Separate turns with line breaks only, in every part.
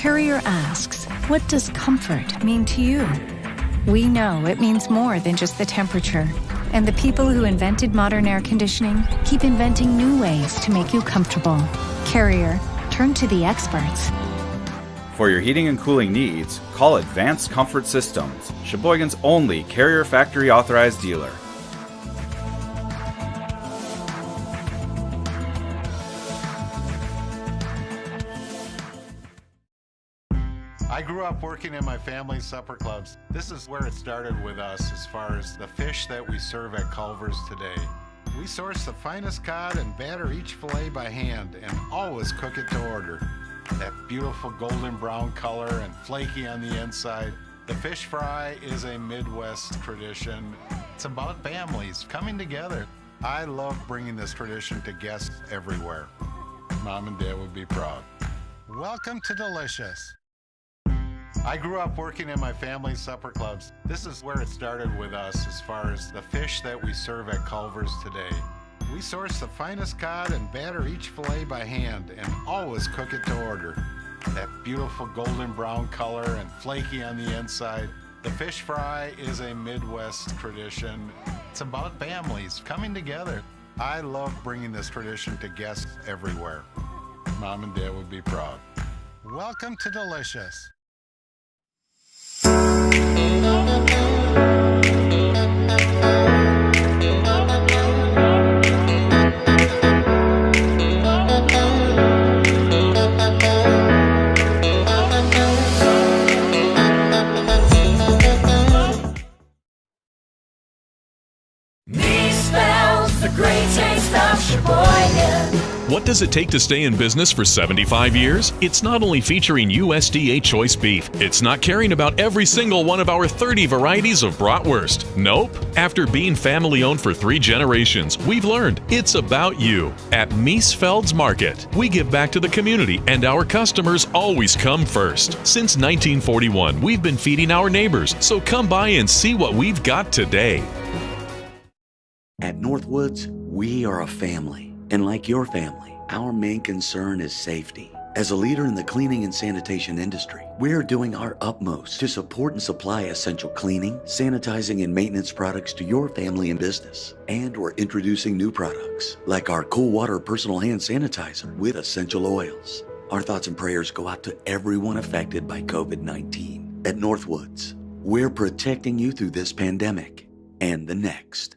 Carrier asks, what does comfort mean to you? We know it means more than just the temperature. And the people who invented modern air conditioning keep inventing new ways to make you comfortable. Carrier, turn to the experts.
For your heating and cooling needs, call Advanced Comfort Systems, Sheboygan's only Carrier factory authorized dealer.
I grew up working in my family's supper clubs. This is where it started with us as far as the fish that we serve at Culver's today. We source the finest cod and batter each fillet by hand and always cook it to order. That beautiful golden brown color and flaky on the inside. The fish fry is a Midwest tradition. It's about families coming together. I love bringing this tradition to guests everywhere. Mom and Dad would be proud. Welcome to Delicious. I grew up working in my family's supper clubs. This is where it started with us as far as the fish that we serve at Culver's today. We source the finest cod and batter each fillet by hand and always cook it to order. That beautiful golden brown color and flaky on the inside. The fish fry is a Midwest tradition. It's about families coming together. I love bringing this tradition to guests everywhere. Mom and Dad would be proud. Welcome to Delicious.
What does it take to stay in business for 75 years? It's not only featuring USDA choice beef. It's not caring about every single one of our 30 varieties of bratwurst. Nope. After being family-owned for 3 generations, we've learned it's about you. At Miesfeld's Market, we give back to the community and our customers always come first. Since 1941, we've been feeding our neighbors, so come by and see what we've got today.
At Northwoods, we are a family. And like your family, our main concern is safety. As a leader in the cleaning and sanitation industry, we're doing our utmost to support and supply essential cleaning, sanitizing, and maintenance products to your family and business. And we're introducing new products, like our Cool Water Personal Hand Sanitizer with essential oils. Our thoughts and prayers go out to everyone affected by COVID-19. At Northwoods, we're protecting you through this pandemic and the next.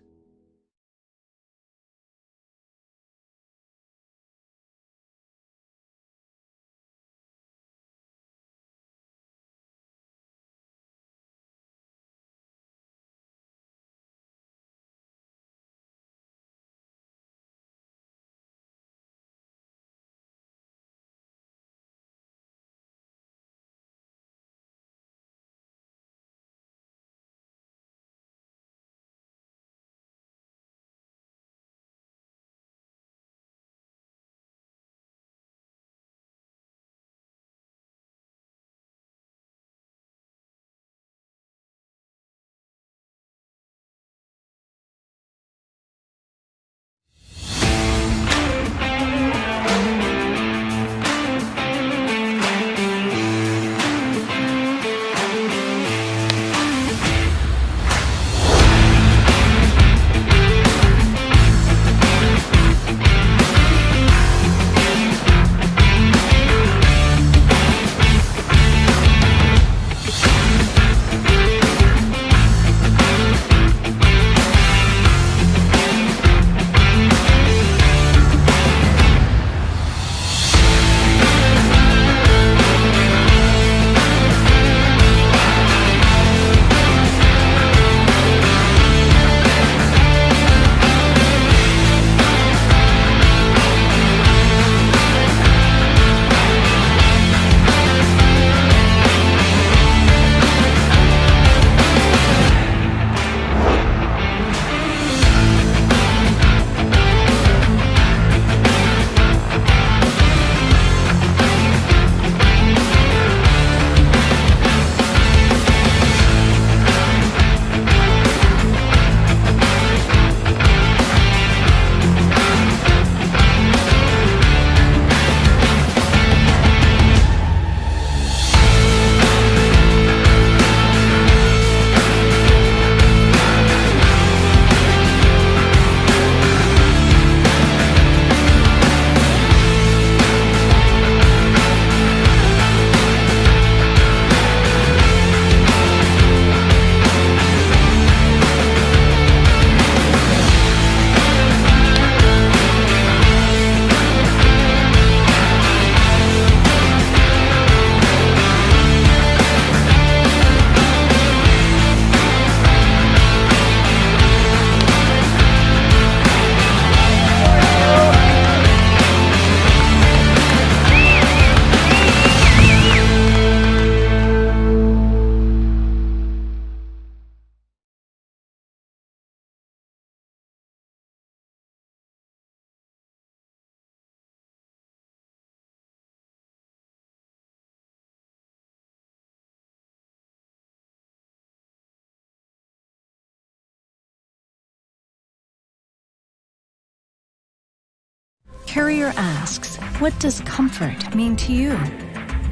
Carrier asks, what does comfort mean to you?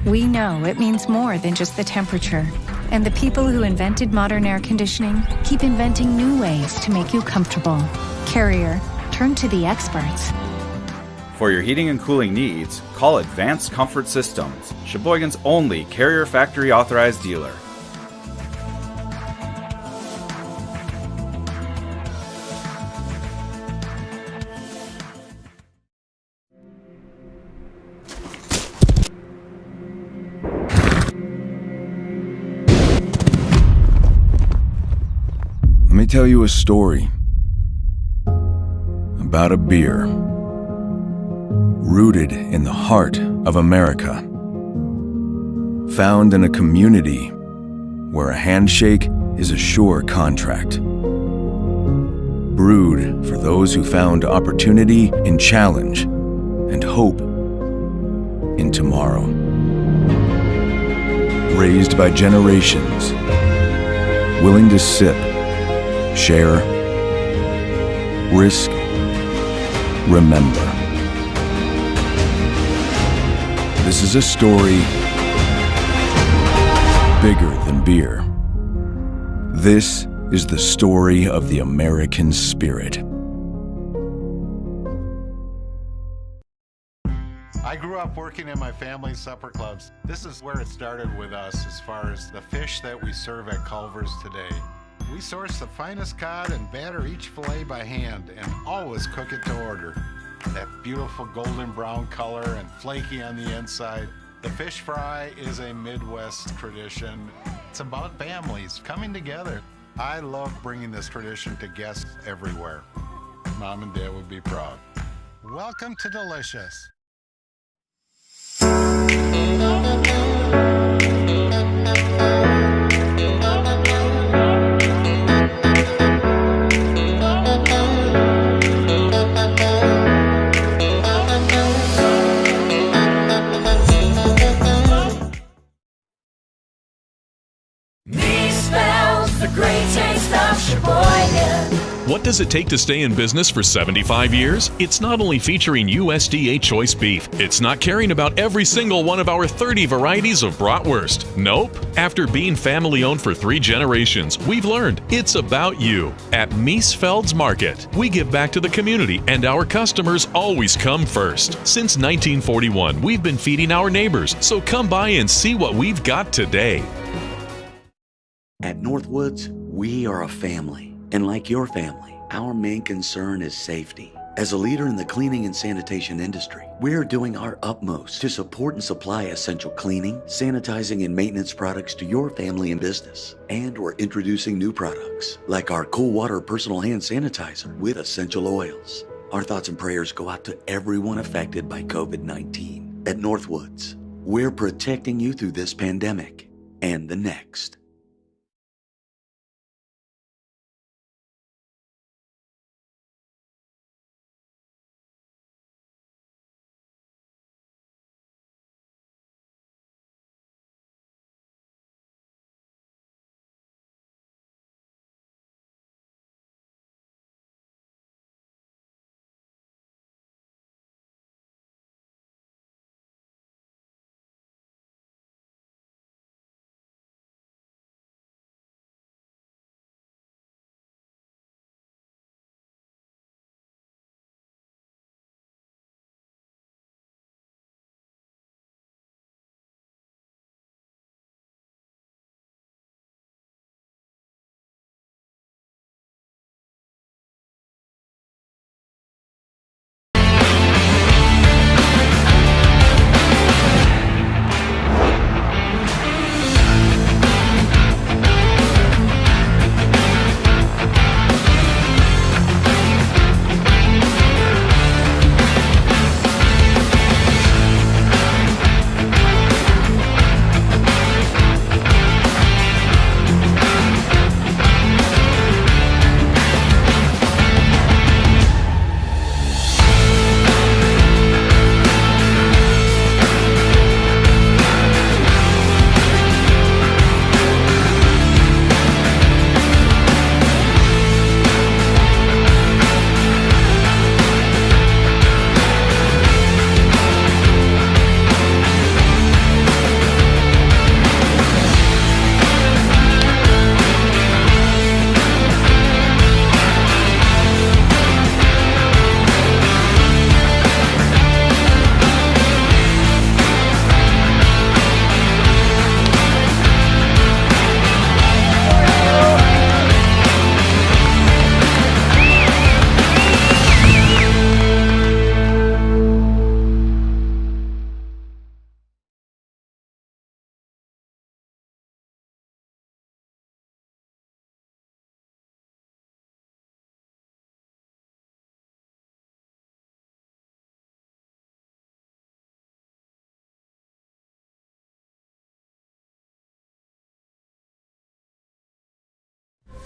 We know it means more than just the temperature. And the people who invented modern air conditioning keep inventing new ways to make you comfortable. Carrier, turn to the experts.
For your heating and cooling needs, call Advanced Comfort Systems, Sheboygan's only Carrier factory authorized dealer.
Let me tell you a story about a beer rooted in the heart of America, found in a community where a handshake is a sure contract, brewed for those who found opportunity in challenge and hope in tomorrow, raised by generations willing to sip, share, risk, remember. This is a story bigger than beer. This is the story of the American spirit.
I grew up working in my family's supper clubs. This is where it started with us as far as the fish that we serve at Culver's today. We source the finest cod and batter each fillet by hand and always cook it to order. That beautiful golden brown color and flaky on the inside. The fish fry is a Midwest tradition. It's about families coming together. I love bringing this tradition to guests everywhere. Mom and Dad would be proud. Welcome to Delicious.
What does it take to stay in business for 75 years? It's not only featuring USDA choice beef. It's not caring about every single one of our 30 varieties of bratwurst. Nope. After being family owned for 3 generations, we've learned it's about you. At Miesfeld's Market, we give back to the community and our customers always come first. Since 1941, we've been feeding our neighbors, so come by and see what we've got today.
At Northwoods, we are a family. And like your family, our main concern is safety. As a leader in the cleaning and sanitation industry, we're doing our utmost to support and supply essential cleaning, sanitizing, and maintenance products to your family and business. And we're introducing new products, like our Cool Water Personal Hand Sanitizer with essential oils. Our thoughts and prayers go out to everyone affected by COVID-19. At Northwoods, we're protecting you through this pandemic and the next.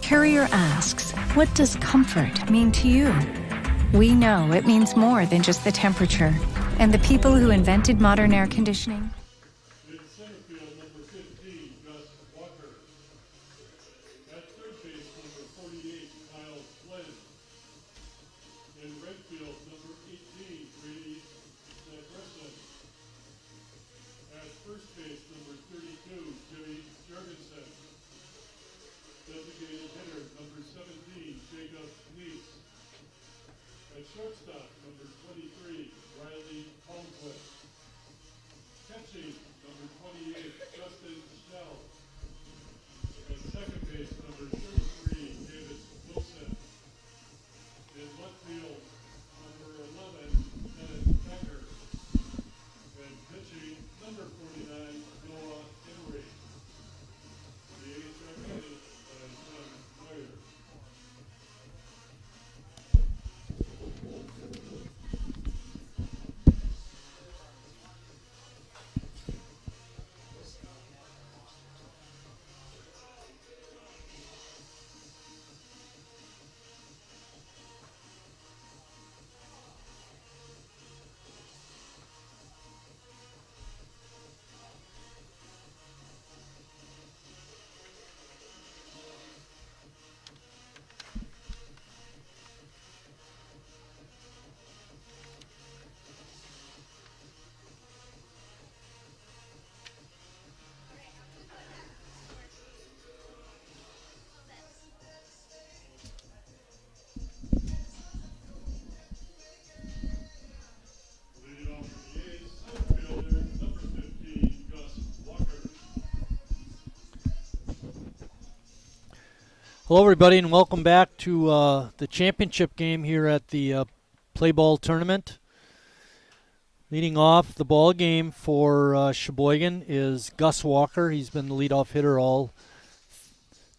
Carrier asks, what does comfort mean to you? We know it means more than just the temperature. And the people who invented modern air conditioning.
In center field, number 15, Gus Walker. At third base, number 48, Kyle Flynn. In right field, number 18, Brady Zagressa. At first base, number 32, Jimmy Jorgensen. Designated hitter, number 17, Jacob Neese. At shortstop, number 23, Riley Holmquist. Catching, number 28, Justin Snell. At second base, number 33, David Wilson. In left field, number 11, Dennis Becker. And pitching, number 49, Noah Emery. The A's are headed by Tom Meijer. Leading off for the A's, center fielder, number 15, Gus Walker.
Hello, everybody, and welcome back to the championship game here at the Play Ball Tournament. Leading off the ball game for Sheboygan is Gus Walker. He's been the leadoff hitter all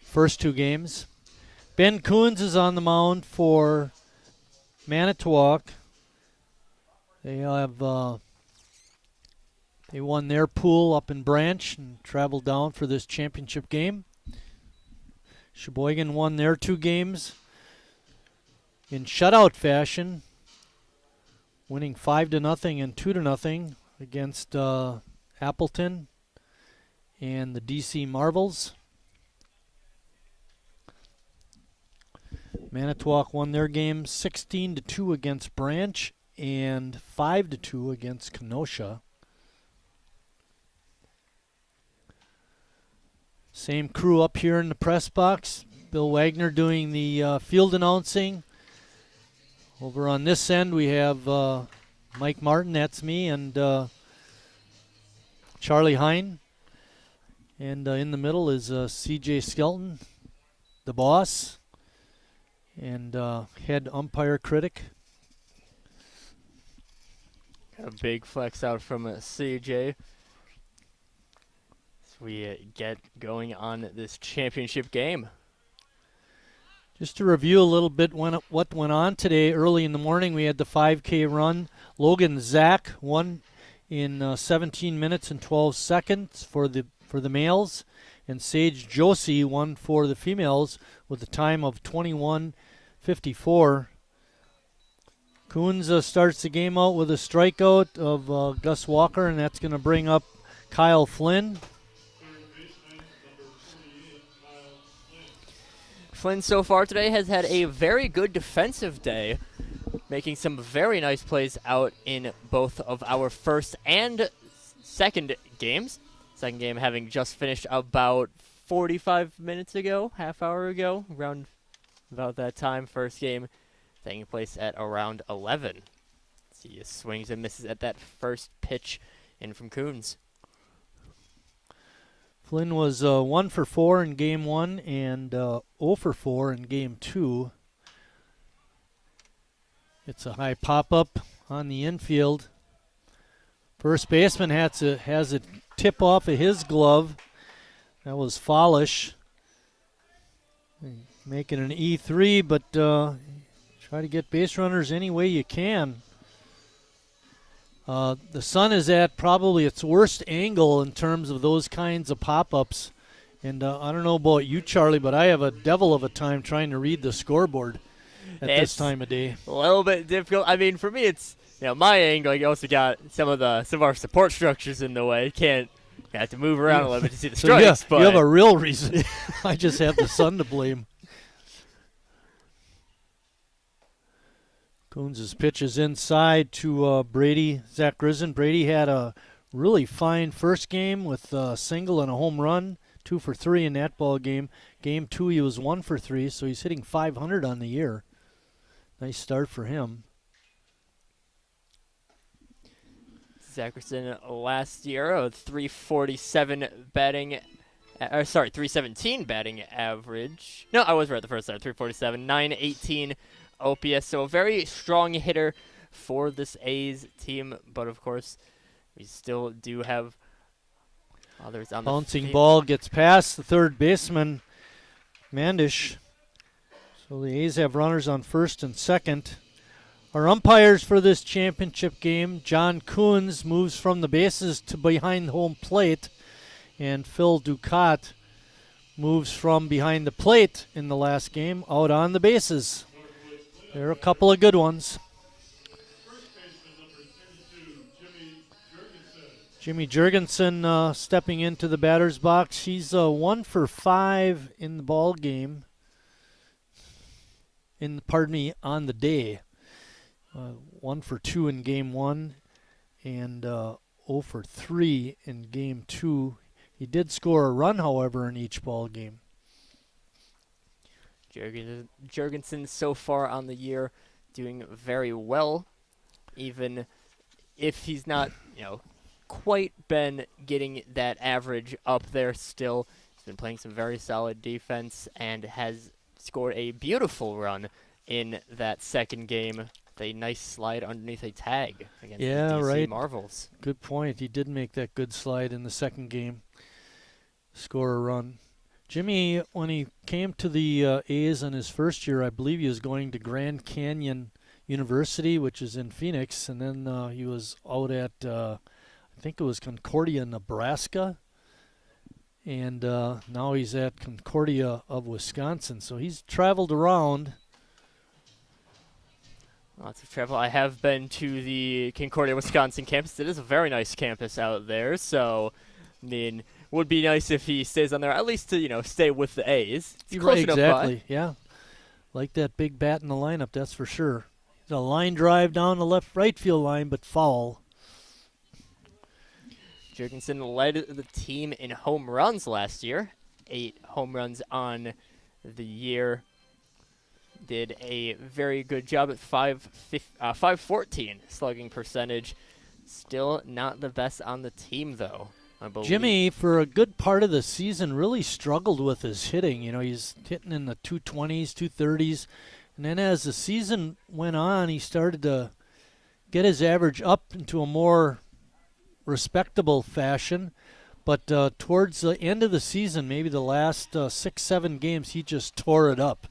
first two games. Ben Coons is on the mound for Manitowoc. They have they won their pool up in Branch and traveled down for this championship game. Sheboygan won their two games in shutout fashion, winning 5-0 and 2-0 against Appleton and the DC Marvels. Manitowoc won their game 16-2 against Branch and 5-2 against Kenosha. Same crew up here in the press box. Bill Wagner doing the field announcing. Over on this end we have Mike Martin, that's me, and Charlie Hine. And in the middle is CJ Skelton, the boss, and head umpire critic.
Got a big flex out from CJ. As we get going on this championship game.
Just to review a little bit what went on today. Early in the morning, we had the 5K run. Logan Zach won in 17 minutes and 12 seconds for the males, and Sage Josie won for the females with a time of 21:54. Coons starts the game out with a strikeout of Gus Walker, and that's going to bring up Kyle Flynn.
Flynn so far today has had a very good defensive day, making some very nice plays out in both of our first and second games. Second game having just finished about 45 minutes ago, half hour ago, around about that time. First game taking place at around 11. See, swings and misses at that first pitch in from Coons.
Flynn was 1 for 4 in game 1 and 0 for 4 in game 2. It's a high pop-up on the infield. First baseman has a tip off of his glove. That was Follish. Making an E3, but try to get base runners any way you can. The sun is at probably its worst angle in terms of those kinds of pop-ups, And I don't know about you, Charlie, but I have a devil of a time trying to read the scoreboard at this time of day.
A little bit difficult. I mean, for me, it's my angle. You also got some of our support structures in the way. You have to move around a little bit to see the strikes.
So you have a real reason. I just have the sun to blame. Coons' pitch is inside to Brady. Zach Grissom. Brady had a really fine first game with a single and a home run, 2 for 3 in that ball game. Game 2, he was 1 for 3, so he's hitting .500 on the year. Nice start for him.
Zackerson last year, a 317 batting average. No, I was right the first time. 347, 918 OPS. So a very strong hitter for this A's team. But of course, we still do have others on the
bouncing ball gets past the third baseman, Mandish. So the A's have runners on first and second. Our umpires for this championship game, John Coons moves from the bases to behind home plate, and Phil Ducat moves from behind the plate in the last game out on the bases. There are a couple of good ones. Jimmy Jurgensen stepping into the batter's box. He's 1 for 5 in the ball game. On the day. 1 for 2 in game 1 and 0 for 3 in game 2. He did score a run, however, in each ball game.
Jurgensen so far on the year doing very well, even if he's not, quite been getting that average up there still. He's been playing some very solid defense and has scored a beautiful run in that second game. A nice slide underneath a tag against the DC Marvels.
Good point. He did make that good slide in the second game. Score a run. Jimmy, when he came to the A's in his first year, I believe he was going to Grand Canyon University, which is in Phoenix, and then he was out at, I think it was Concordia, Nebraska, and now he's at Concordia of Wisconsin. So he's traveled around.
Lots of travel. I have been to the Concordia, Wisconsin campus. It is a very nice campus out there. So, would be nice if he stays on there, at least to, stay with the A's. It's close enough
exactly,
by.
Yeah. Like that big bat in the lineup, that's for sure. It's a line drive down the right field line, but foul.
Jurgensen led the team in home runs last year. 8 home runs on the year. Did a very good job at 514 slugging percentage. Still not the best on the team, though, I believe.
Jimmy, for a good part of the season, really struggled with his hitting. He's hitting in the 220s, 230s. And then as the season went on, he started to get his average up into a more respectable fashion. But towards the end of the season, maybe the last 6-7 games, he just tore it up.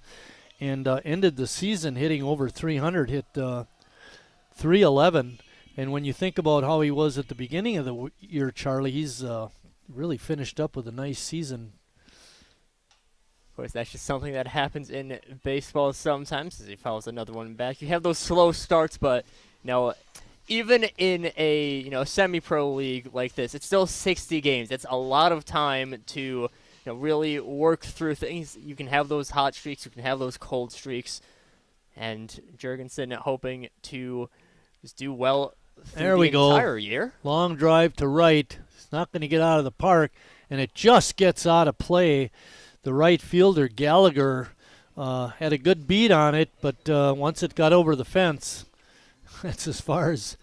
And ended the season hitting over 300, hit 311. And when you think about how he was at the beginning of the year, Charlie, he's really finished up with a nice season.
Of course, that's just something that happens in baseball sometimes as he follows another one back. You have those slow starts, but even in a semi-pro league like this, it's still 60 games. It's a lot of time to really work through things. You can have those hot streaks, you can have those cold streaks, and Jurgensen hoping to just do well through the entire year.
Long drive to right. It's not going to get out of the park, and it just gets out of play. The right fielder, Gallagher, had a good beat on it, but once it got over the fence, that's as far as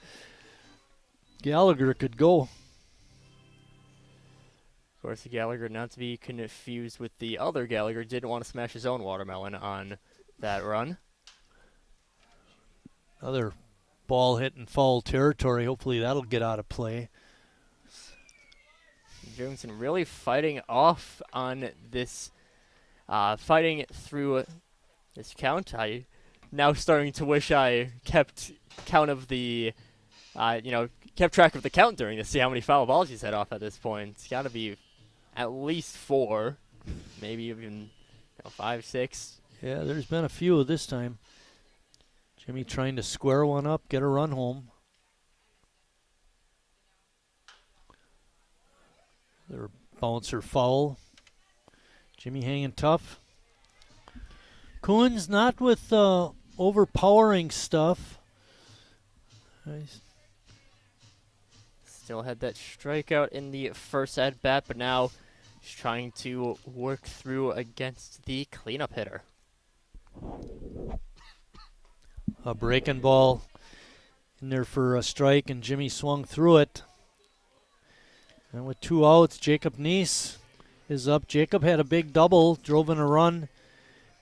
Gallagher could go.
Of course, Gallagher, not to be confused with the other Gallagher, didn't want to smash his own watermelon on that run.
Another ball hit in foul territory. Hopefully that'll get out of play.
Jurgensen really fighting off on this, fighting through this count. I now starting to wish I kept count of the, kept track of the count during this, see how many foul balls he's had off at this point. It's got to be at least 4. maybe even 5, 6.
Yeah, there's been a few this time. Jimmy trying to square one up, get a run home. Their bouncer foul. Jimmy hanging tough. Coons not with overpowering stuff.
Still had that strikeout in the first at bat, but now he's trying to work through against the cleanup hitter.
A breaking ball in there for a strike, and Jimmy swung through it. And with 2 outs, Jacob Neese is up. Jacob had a big double, drove in a run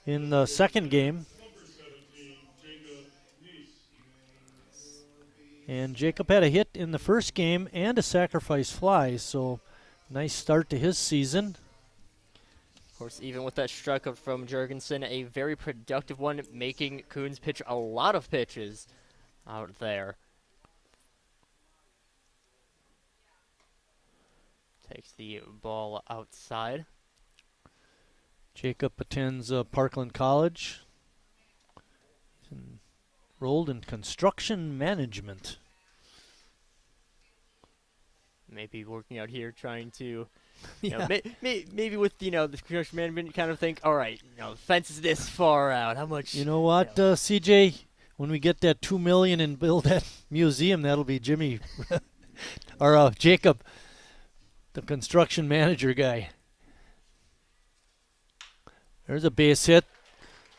in the second game. And Jacob had a hit in the first game and a sacrifice fly, so nice start to his season.
Of course, even with that strikeout from Jurgensen, a very productive one, making Coons pitch a lot of pitches out there. Takes the ball outside.
Jacob attends Parkland College. He's enrolled in construction management.
Maybe working out here, trying to, maybe with the construction management, you kind of think, all right, the fence is this far out. How much?
You know what, CJ? When we get that $2 million and build that museum, that'll be Jimmy or Jacob, the construction manager guy. There's a base hit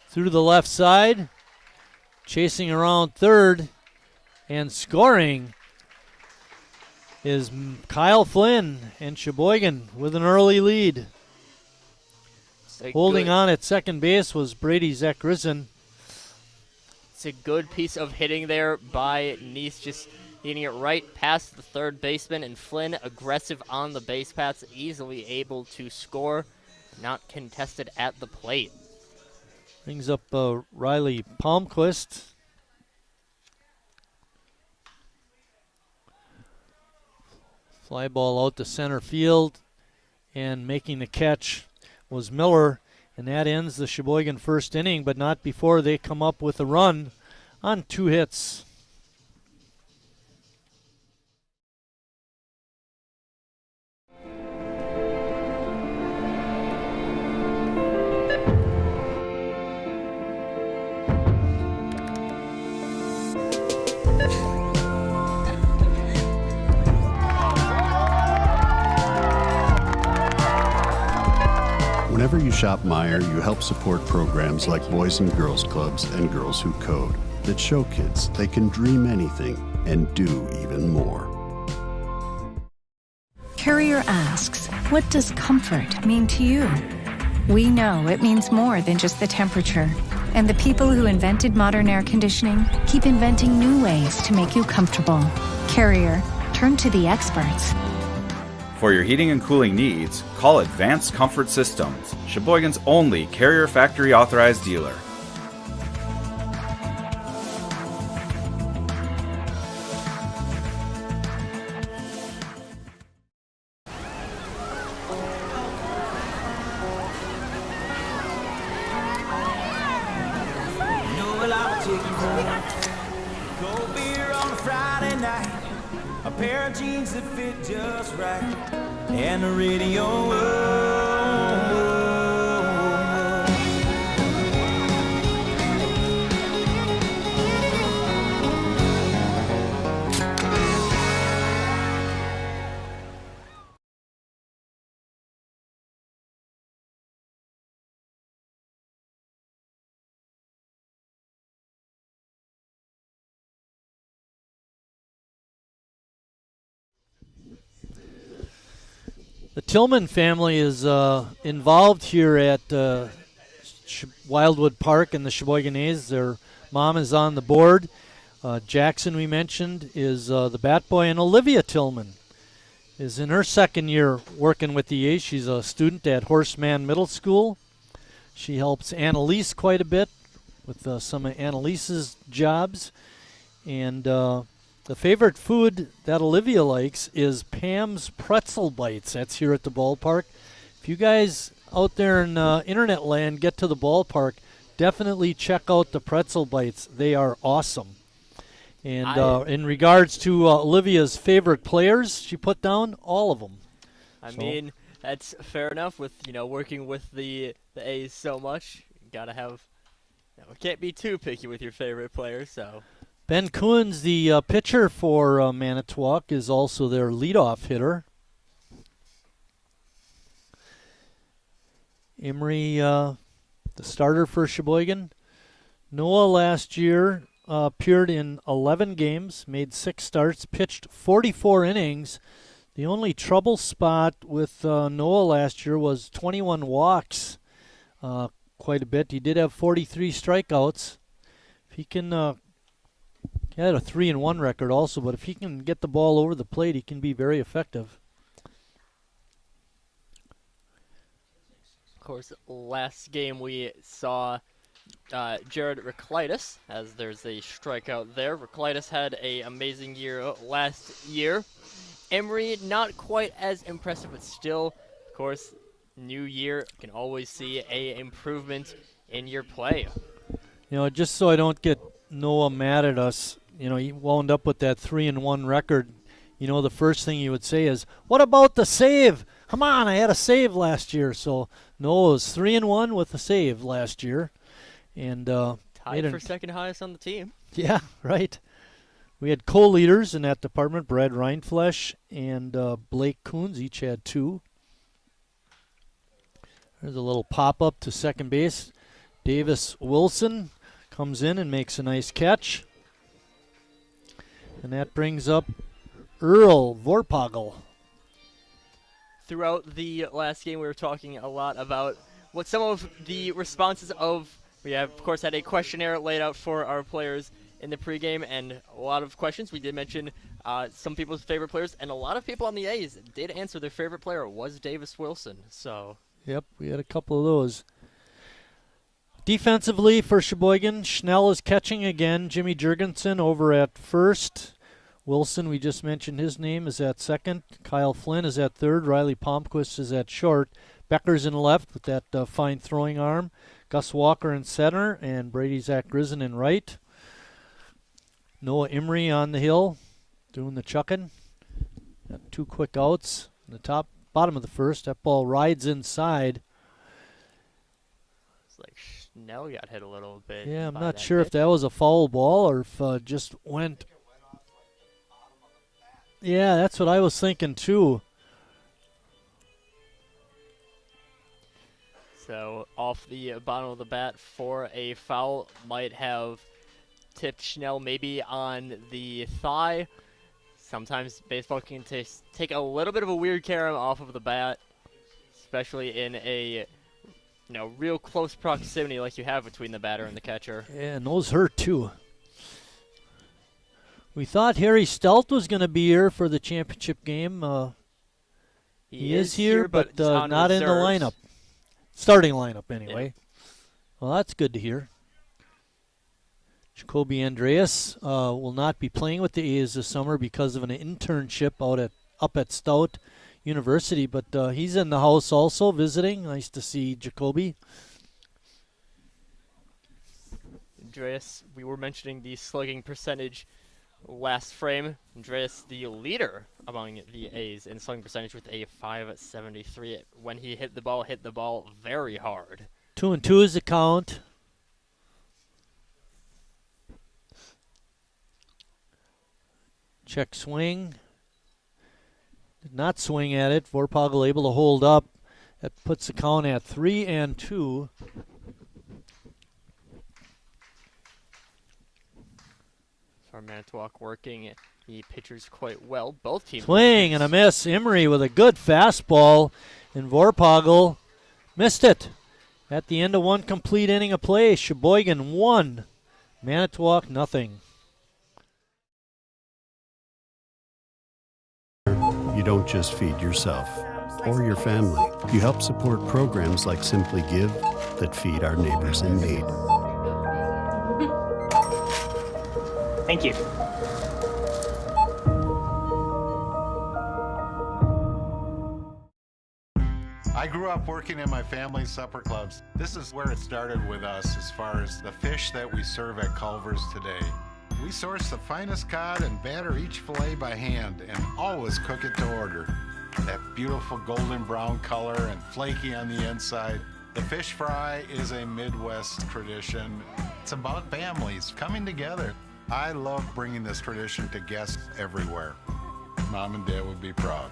through the left side, chasing around third, and scoring is Kyle Flynn, and Sheboygan with an early lead. Holding on at second base was Brady Zekrissen.
It's a good piece of hitting there by Neese, just hitting it right past the third baseman, and Flynn aggressive on the base paths, easily able to score, not contested at the plate.
Brings up Riley Palmquist. Fly ball out to center field, and making the catch was Miller, and that ends the Sheboygan first inning, but not before they come up with a run on 2 hits.
Whenever you shop Meijer, you help support programs like Boys and Girls Clubs and Girls Who Code that show kids they can dream anything and do even more.
Carrier asks, what does comfort mean to you? We know it means more than just the temperature. And the people who invented modern air conditioning keep inventing new ways to make you comfortable. Carrier, turn to the experts.
For your heating and cooling needs, call Advanced Comfort Systems, Sheboygan's only Carrier factory authorized dealer.
Cold beer on a Friday night, a pair of jeans that fit just right, and the radio.
The Tillman family is involved here at Wildwood Park in the Sheboygan A's. Their mom is on the board. Jackson, we mentioned, is the bat boy, and Olivia Tillman is in her second year working with the A's. She's a student at Horseman Middle School. She helps Annalise quite a bit with some of Annalise's jobs. And the favorite food that Olivia likes is Pam's Pretzel Bites. That's here at the ballpark. If you guys out there in internet land get to the ballpark, definitely check out the pretzel bites. They are awesome. And in regards to Olivia's favorite players, she put down all of them.
I mean, that's fair enough with, working with the A's so much. You gotta have, can't be too picky with your favorite player, so.
Ben Coons, the pitcher for Manitowoc, is also their leadoff hitter. Emery, the starter for Sheboygan. Noah last year appeared in 11 games, made 6 starts, pitched 44 innings. The only trouble spot with Noah last year was 21 walks, quite a bit. He did have 43 strikeouts. If he can, he had a 3-1 record also, but if he can get the ball over the plate, he can be very effective.
Of course, last game we saw Jared Reclitus, as there's a strikeout there. Reclitus had an amazing year last year. Emery, not quite as impressive, but still, of course, new year, can always see a improvement in your play.
Just so I don't get Noah mad at us, he wound up with that 3-1 record. The first thing you would say is, what about the save? Come on, I had a save last year. So Noah was 3-1 with a save last year. And
tied for second highest on the team.
Yeah, right. We had co-leaders in that department, Brad Reinflesch and Blake Coons, each had 2. There's a little pop-up to second base. Davis Wilson comes in and makes a nice catch. And that brings up Earl Vorpagel.
Throughout the last game, we were talking a lot about what some of the responses of, we have, of course, had a questionnaire laid out for our players in the pregame, and a lot of questions. We did mention some people's favorite players, and a lot of people on the A's did answer their favorite player was Davis Wilson. So.
Yep, we had a couple of those. Defensively for Sheboygan, Schnell is catching again. Jimmy Jurgensen over at first. Wilson, we just mentioned his name, is at second. Kyle Flynn is at third. Riley Palmquist is at short. Becker's in left with that fine throwing arm. Gus Walker in center, and Brady Zach Grisen in right. Noah Emery on the hill, doing the chucking. Got 2 quick outs in the bottom of the first. That ball rides inside.
It's like Schnell got hit a little bit.
Yeah, I'm not sure if that was a foul ball or if just went. Yeah, that's what I was thinking too.
So off the bottom of the bat for a foul, might have tipped Schnell maybe on the thigh. Sometimes baseball can take a little bit of a weird carom off of the bat, especially in a real close proximity like you have between the batter and the catcher.
Yeah, and those hurt too. We thought Harry Stelt was going to be here for the championship game. He is here, but not in the lineup. Starting lineup, anyway. Yeah. Well, that's good to hear. Jacoby Andreas will not be playing with the A's this summer because of an internship up at Stout University, but he's in the house also visiting. Nice to see Jacoby.
Andreas, we were mentioning the slugging percentage last frame. Andreas, the leader among the A's in slugging percentage with a .573. When he hit the ball very hard.
2-2 is the count. Check swing. Did not swing at it. Vorpagel able to hold up. That puts the count at 3-2.
For Manitowoc working the pitchers quite well. Both teams.
Swing and a miss. Emery with a good fastball, and Vorpagel missed it. At the end of one complete inning of play, Sheboygan 1, Manitowoc nothing.
You don't just feed yourself or your family. You help support programs like Simply Give that feed our neighbors in need.
Thank you.
I grew up working in my family's supper clubs. This is where it started with us as far as the fish that we serve at Culver's today. We source the finest cod and batter each fillet by hand and always cook it to order. That beautiful golden brown color and flaky on the inside. The fish fry is a Midwest tradition. It's about families coming together. I love bringing this tradition to guests everywhere. Mom and Dad would be proud.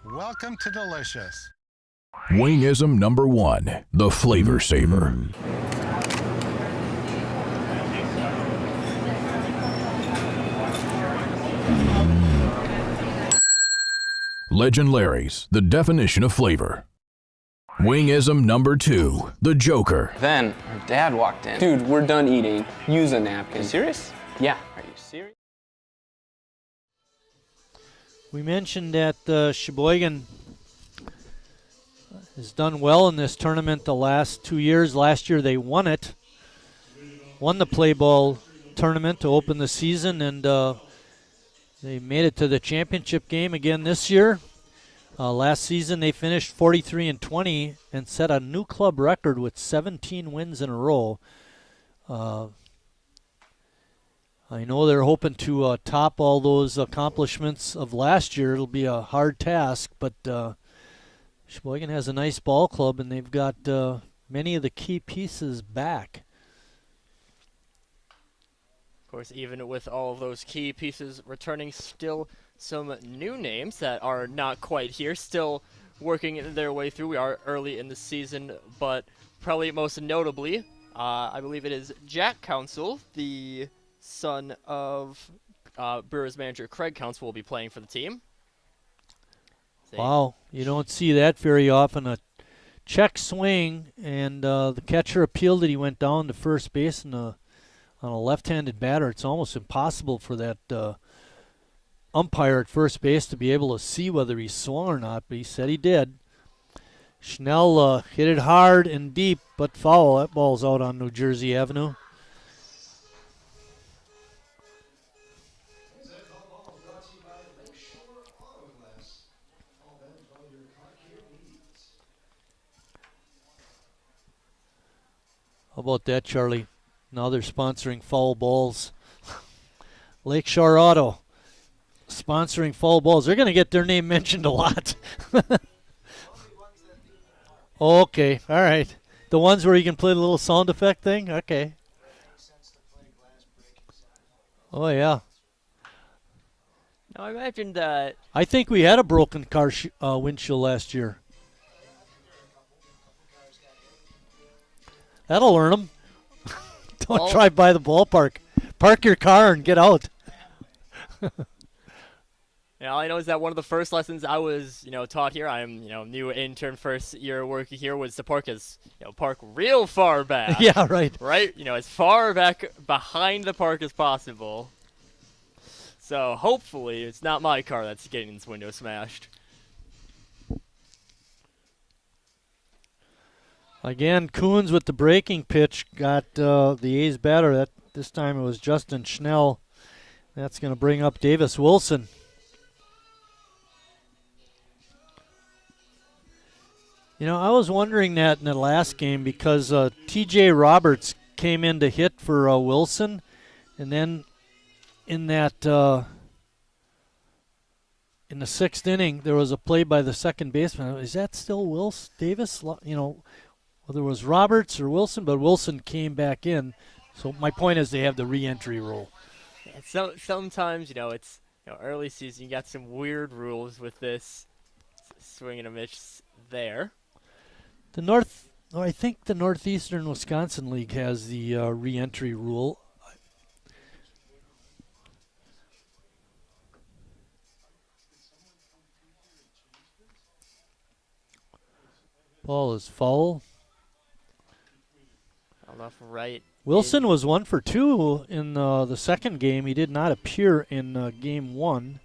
Welcome to Delicious.
Wingism number 1, the Flavor Saver. Legend Larry's, the definition of flavor. Wingism number 2, the Joker.
Then her dad walked in. Dude, we're done eating. Use a napkin. Are you serious? Yeah. Are you serious?
We mentioned that Sheboygan has done well in this tournament the last 2 years. Last year they won it. Won the play ball tournament to open the season, and they made it to the championship game again this year. Last season they finished 43-20 and set a new club record with 17 wins in a row. I know they're hoping to top all those accomplishments of last year. It'll be a hard task, but Sheboygan has a nice ball club, and they've got many of the key pieces back.
Of course, even with all of those key pieces returning, still some new names that are not quite here, still working their way through. We are early in the season, but probably most notably, I believe it is Jack Council, the son of Brewers manager Craig Council, will be playing for the team.
Wow, you don't see that very often. A check swing, and the catcher appealed it. He went down to first base on a left-handed batter. It's almost impossible for that umpire at first base to be able to see whether he swung or not, but he said he did. Schnell hit it hard and deep, but foul. That ball's out on New Jersey Avenue. How about that, Charlie? Now they're sponsoring foul balls. Lakeshore Auto sponsoring foul balls. They're going to get their name mentioned a lot. Okay, all right. The ones where you can play the little sound effect thing? Okay. Oh, yeah.
Now, I imagine that...
I think we had a broken car windshield last year. That'll learn them. Don't drive by the ballpark. Park your car and get out.
Yeah, all I know is that one of the first lessons I was, taught here, I'm, new intern, first year working here, was to park park real far back.
Yeah, right.
Right? As far back behind the park as possible. So hopefully it's not my car that's getting its window smashed.
Again, Coons with the breaking pitch got the A's batter. This time it was Justin Schnell. That's going to bring up Davis Wilson. I was wondering that in the last game because T.J. Roberts came in to hit for Wilson, and then in that in the sixth inning there was a play by the second baseman. Is that still Davis? Whether it was Roberts or Wilson, but Wilson came back in. So my point is they have the re-entry rule.
Yeah, so sometimes it's early season. You got some weird rules with this swing and a miss there.
I think the Northeastern Wisconsin League has the re-entry rule. Ball is foul.
Off right.
Wilson was 1 for 2 in the second game. He did not appear in game 1.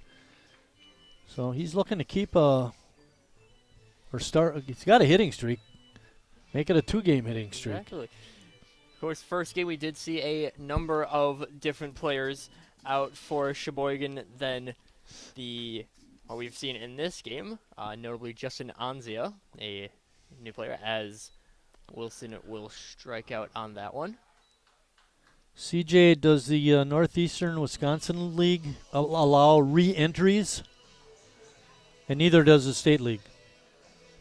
So he's looking to keep he's got a hitting streak. Make it a 2-game hitting streak.
Exactly. Of course, first game we did see a number of different players out for Sheboygan than what we've seen in this game. Notably Justin Anzia, a new player, as Wilson will strike out on that one.
CJ, does the Northeastern Wisconsin League allow re-entries? And neither does the State League.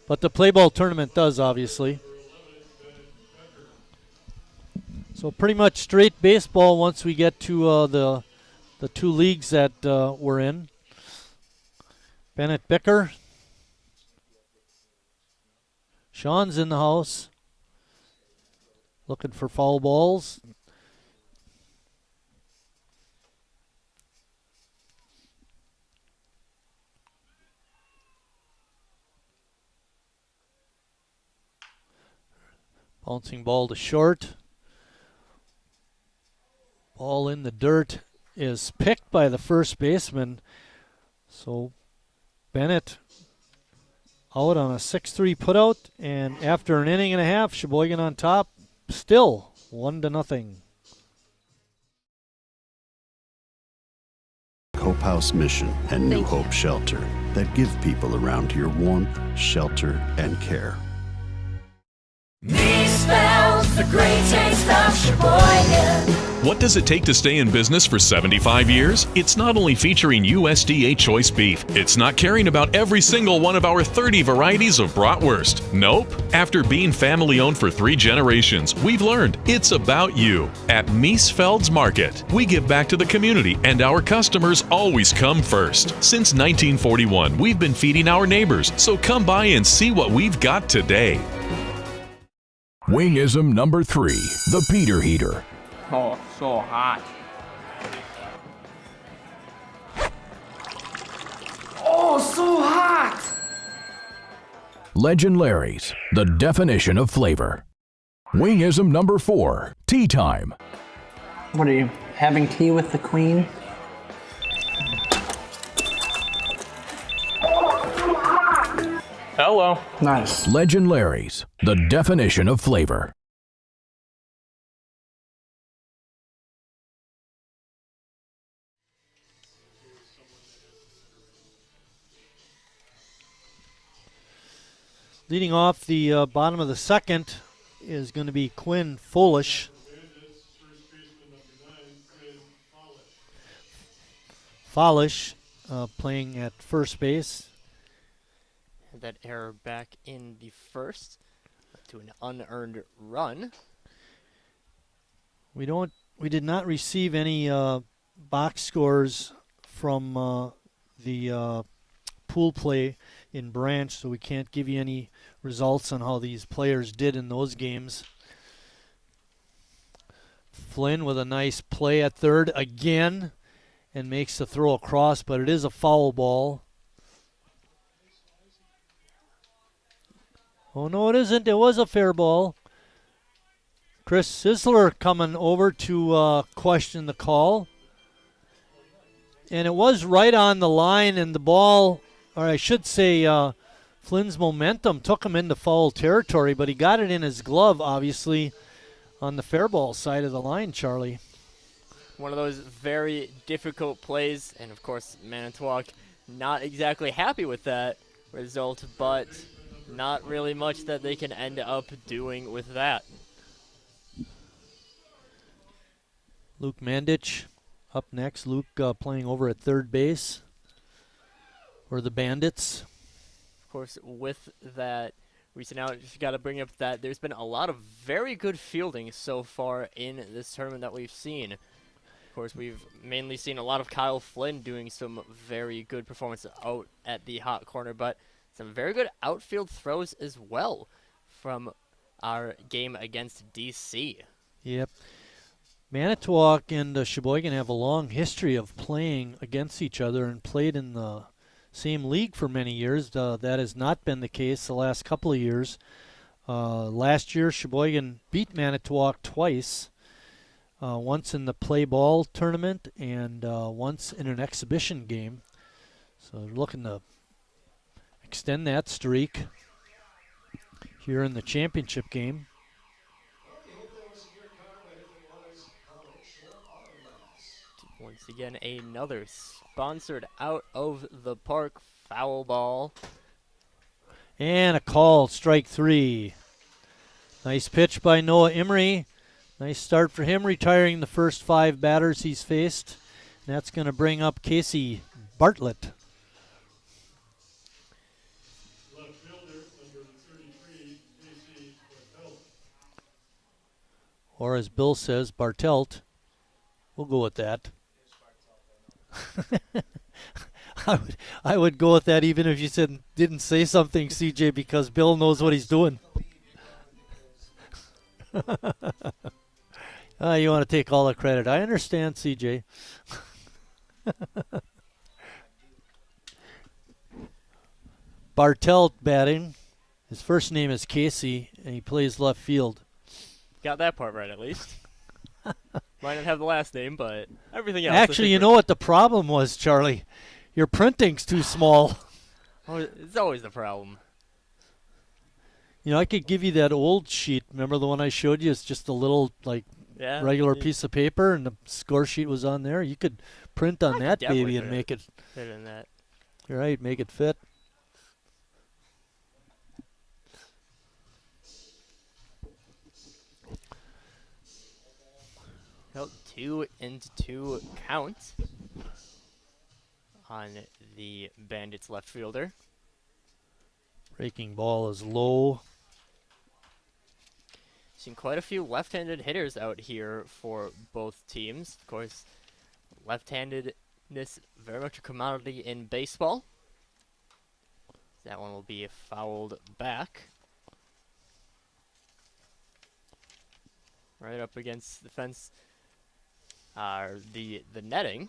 But the play ball tournament does, obviously. So pretty much straight baseball once we get to the two leagues that we're in. Bennett Bicker. Sean's in the house. Looking for foul balls. Bouncing ball to short. Ball in the dirt is picked by the first baseman. So Bennett out on a 6-3 putout, and after an inning and a half, Sheboygan on top, still 1-0.
Hope House Mission and New Hope Shelter that give people around here warmth, shelter, and care.
Me spells the great taste of Sheboygan.
What does it take to stay in business for 75 years? It's not only featuring USDA choice beef. It's not caring about every single one of our 30 varieties of bratwurst. Nope. After being family owned for 3 generations, we've learned it's about you. At Miesfeld's Market, we give back to the community and our customers always come first. Since 1941, we've been feeding our neighbors, so come by and see what we've got today.
Wingism number 3, the Peter Heater.
Oh, so hot.
Oh, so hot!
Legend Larry's, the definition of flavor. Wingism number 4, tea time.
What are you, having tea with the Queen?
Hello.
Nice.
Legend Larry's, the definition of flavor.
Leading off the bottom of the second is going to be Quinn Foolish. Foolish playing at first base.
Had that error back in the first to an unearned run.
We did not receive any box scores from the pool play in Branch, so we can't give you any results on how these players did in those games. Flynn with a nice play at third again and makes the throw across, but it is a foul ball. Oh, no, it isn't. It was a fair ball. Chris Sisler coming over to question the call. And it was right on the line, and the ball, or I should say Flynn's momentum took him into foul territory, but he got it in his glove, obviously, on the fair ball side of the line, Charlie.
One of those very difficult plays, and of course, Manitowoc not exactly happy with that result, but not really much that they can end up doing with that.
Luke Mandich up next. Luke playing over at third base for the Bandits.
Of course, with that recent out, just got to bring up that there's been a lot of very good fielding so far in this tournament that we've seen. Of course, we've mainly seen a lot of Kyle Flynn doing some very good performances out at the hot corner, but some very good outfield throws as well from our game against DC.
Yep. Manitowoc and Sheboygan have a long history of playing against each other and played in the same league for many years. That has not been the case the last couple of years. Last year, Sheboygan beat Manitowoc twice, once in the play ball tournament and once in an exhibition game. So they're looking to extend that streak here in the championship game.
Once again, another sponsored out of the park foul ball.
And a call, strike 3. Nice pitch by Noah Emery. Nice start for him, retiring the first 5 batters he's faced. And that's going to bring up Casey Bartlett.
Left fielder, number 33, Casey Bartelt.
Or as Bill says, Bartelt. We'll go with that. I would go with that even if you didn't say something, CJ, because Bill knows what he's doing. You want to take all the credit. I understand, CJ. Bartelt batting. His first name is Casey, and he plays left field.
Got that part right at least. Might not have the last name, but everything else.
Actually, you know what the problem was, Charlie? Your printing's too small.
Oh, it's always the problem.
You know, I could give you that old sheet. Remember the one I showed you? It's just a little, regular piece of paper, and the score sheet was on there. You could print on that baby and make it
fit in that.
You're right, make it fit.
Well, 2-2 count on the Bandits left fielder.
Breaking ball is low.
Seen quite a few left-handed hitters out here for both teams. Of course, left-handedness very much a commodity in baseball. That one will be fouled back. Right up against the fence. The netting.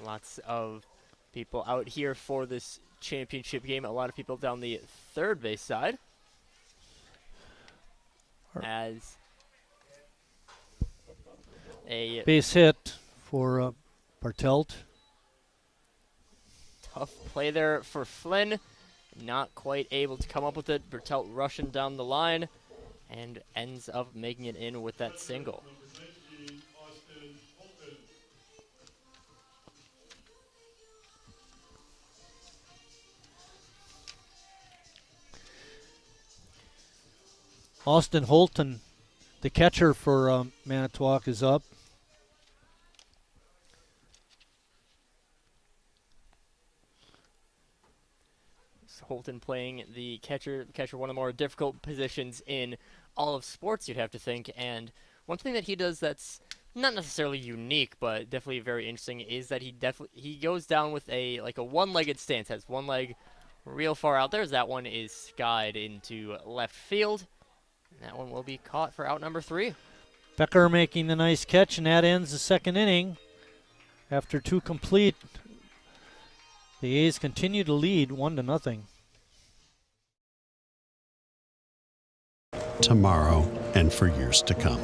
Lots of people out here for this championship game. A lot of people down the third base side. As a
base hit for Bartelt.
Tough play there for Flynn. Not quite able to come up with it. Bartelt rushing down the line and ends up making it in with that single.
Austin Holton, the catcher for Manitowoc, is up.
Holton playing the catcher, one of the more difficult positions in all of sports, you'd have to think. And one thing that he does that's not necessarily unique, but definitely very interesting, is that he goes down with a one-legged stance, has one leg real far out there, as that one is skied into left field. And that one will be caught for out number 3.
Becker making the nice catch, and that ends the second inning. After 2 complete, the A's continue to lead 1-0.
Tomorrow and for years to come.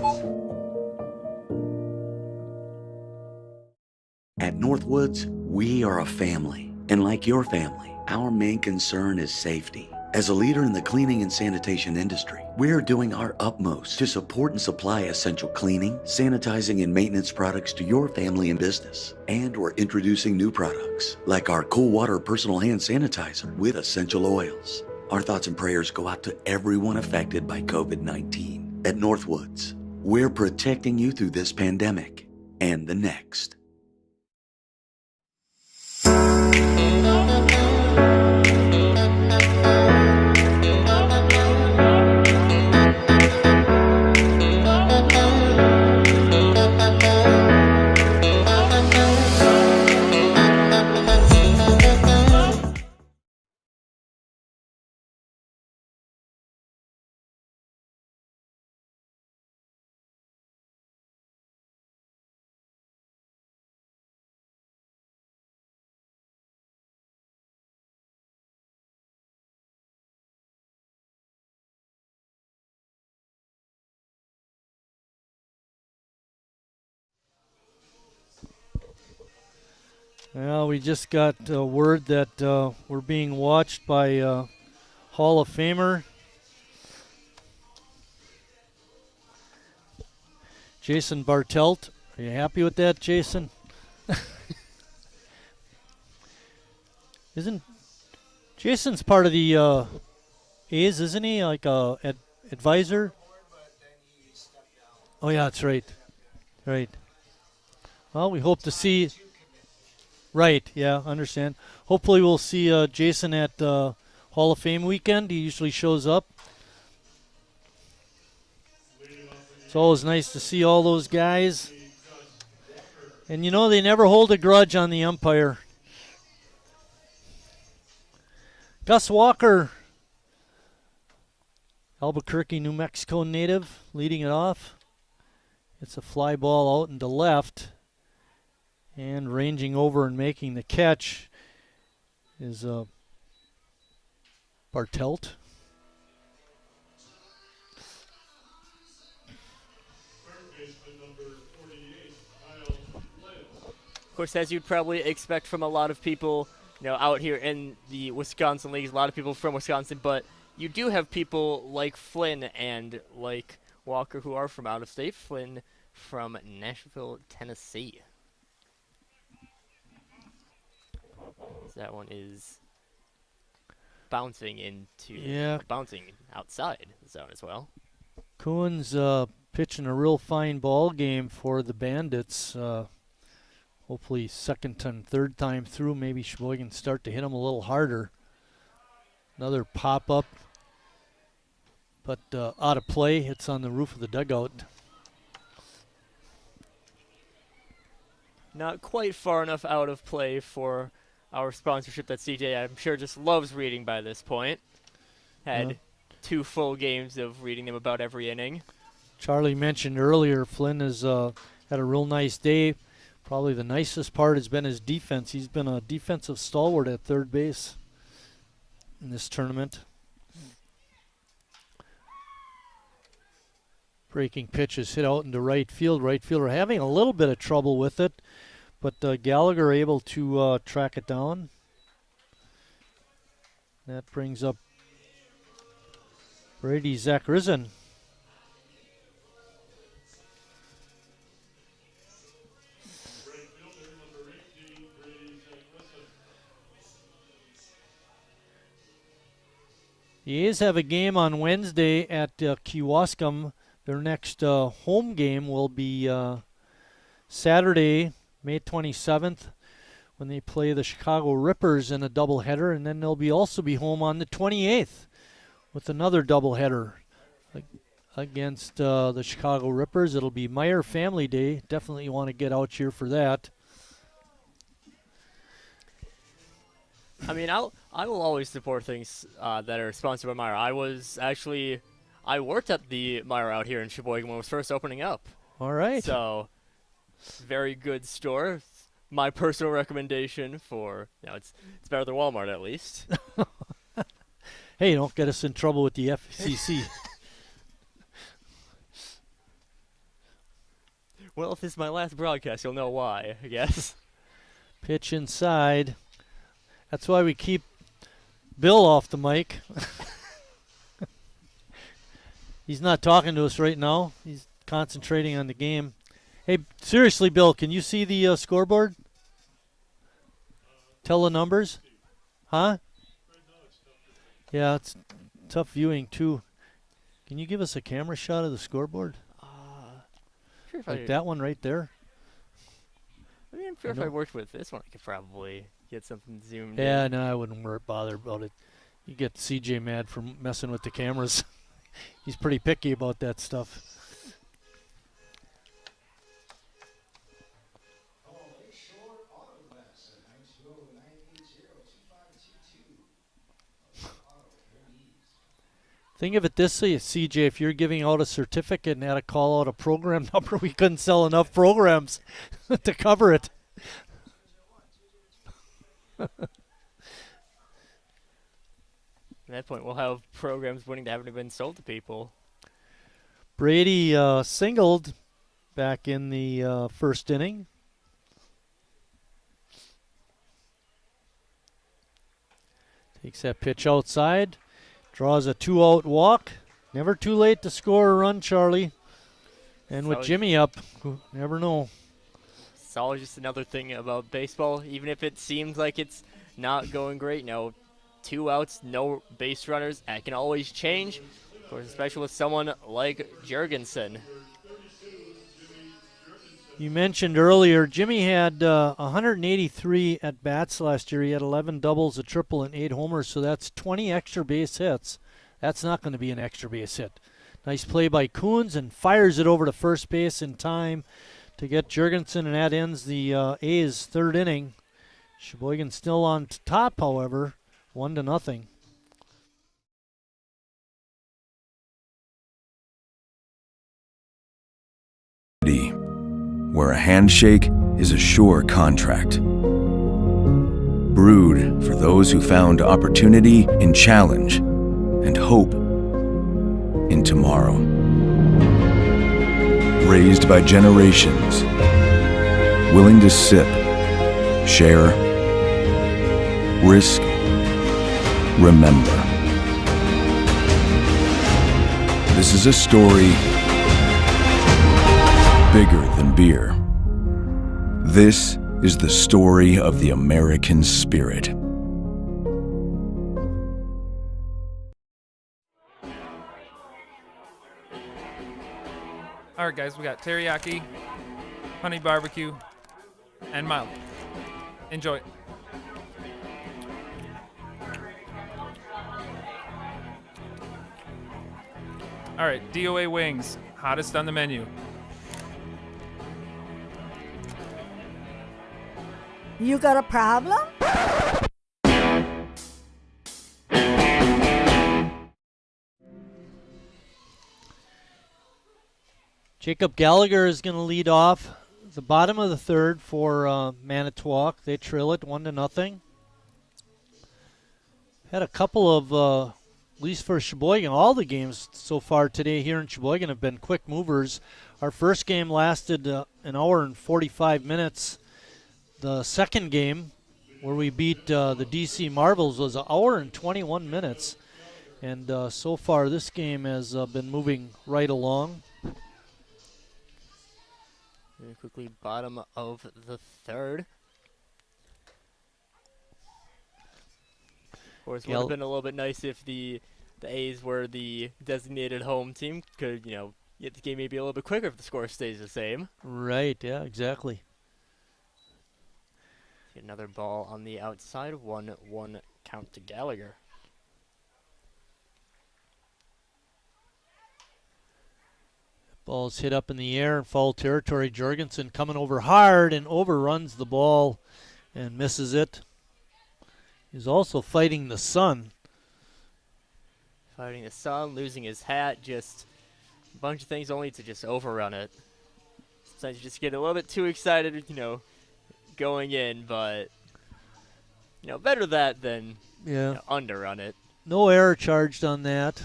At Northwoods, we are a family. And like your family, our main concern is safety. As a leader in the cleaning and sanitation industry, we're doing our utmost to support and supply essential cleaning, sanitizing, and maintenance products to your family and business. And we're introducing new products, like our Cool Water Personal Hand Sanitizer with essential oils. Our thoughts and prayers go out to everyone affected by COVID-19. At Northwoods, we're protecting you through this pandemic and the next.
Well, we just got word that we're being watched by Hall of Famer Jason Bartelt. Are you happy with that, Jason? Jason's part of the A's, isn't he? Like a advisor. Oh yeah, that's right. Right. Well, we hope to see. Right. Yeah, understand. Hopefully, we'll see Jason at Hall of Fame weekend. He usually shows up. It's always nice to see all those guys. And you know, they never hold a grudge on the umpire. Gus Walker, Albuquerque, New Mexico native, leading it off. It's a fly ball out into left. And ranging over and making the catch is Bartelt.
Of course, as you'd probably expect from a lot of people, out here in the Wisconsin leagues, a lot of people from Wisconsin, but you do have people like Flynn and like Walker who are from out of state. Flynn from Nashville, Tennessee. So that one is bouncing outside the zone as well.
Cohen's pitching a real fine ball game for the Bandits. Hopefully second and third time through, maybe Sheboygan start to hit him a little harder. Another pop-up, but out of play. Hits on the roof of the dugout.
Not quite far enough out of play for our sponsorship that CJ, I'm sure, just loves reading by this point. Had 2 full games of reading them about every inning.
Charlie mentioned earlier Flynn has had a real nice day. Probably the nicest part has been his defense. He's been a defensive stalwart at third base in this tournament. Breaking pitch is hit out into right field. Right fielder having a little bit of trouble with it, but Gallagher able to track it down. That brings up Brady Zakrizin. The A's have a game on Wednesday at Kewaskum. Their next home game will be Saturday, May 27th, when they play the Chicago Rippers in a doubleheader, and then they'll also be home on the 28th with another doubleheader against the Chicago Rippers. It'll be Meijer Family Day. Definitely want to get out here for that.
I mean, I will always support things that are sponsored by Meijer. I worked at the Meijer out here in Sheboygan when it was first opening up.
All right.
So, very good store. My personal recommendation for, it's better than Walmart at least.
Hey, don't get us in trouble with the FCC.
Well, if this is my last broadcast, you'll know why, I guess.
Pitch inside. That's why we keep Bill off the mic. He's not talking to us right now. He's concentrating on the game. Hey, seriously, Bill, can you see the scoreboard? Tell the numbers? Huh? Yeah, it's tough viewing, too. Can you give us a camera shot of the scoreboard?
Sure,
like that one right there?
I mean, I'm sure if I worked with this one, I could probably get something zoomed
in.
in.
No, I wouldn't bother about it. You get CJ mad for messing with the cameras. He's pretty picky about that stuff. Think of it this way, CJ, if you're giving out a certificate and had to call out a program number, we couldn't sell enough programs to cover it.
At that point, we'll have programs winning that haven't been sold to people.
Brady singled back in the first inning. Takes that pitch outside. Draws a 2-out walk. Never too late to score a run, Charlie. And with Jimmy up, never know.
It's always just another thing about baseball. Even if it seems like it's not going great, 2 outs, no base runners. That can always change, of course, especially with someone like Jurgensen.
You mentioned earlier, Jimmy had 183 at bats last year. He had 11 doubles, a triple, and 8 homers, so that's 20 extra base hits. That's not going to be an extra base hit. Nice play by Coons, and fires it over to first base in time to get Jurgensen, and that ends the A's 3rd inning. Sheboygan still on top, however, 1-0.
Where a handshake is a sure contract. Brewed for those who found opportunity in challenge and hope in tomorrow. Raised by generations, willing to sip, share, risk, remember. This is a story bigger than beer. This is the story of the American spirit.
All right, guys, we got teriyaki, honey barbecue, and mild. Enjoy. All right, DOA wings, hottest on the menu.
You got a problem?
Jacob Gallagher is going to lead off the bottom of the 3rd for Manitowoc. They trail it 1-0. Had a couple of, at least for Sheboygan, all the games so far today here in Sheboygan have been quick movers. Our first game lasted an hour and 45 minutes. The second game, where we beat the DC Marvels, was an hour and 21 minutes. And so far, this game has been moving right along.
Very quickly, bottom of the 3rd. Of course, it would have been a little bit nice if the A's were the designated home team. Could, get the game maybe a little bit quicker if the score stays the same.
Right, yeah, exactly.
Another ball on the outside, 1-1 count to Gallagher.
Ball's hit up in the air in foul territory. Jurgensen coming over hard and overruns the ball and misses it. He's also fighting the sun.
Fighting the sun, losing his hat, just a bunch of things only to just overrun it. Sometimes you just get a little bit too excited, going in, but better that than underrun it.
No error charged on that.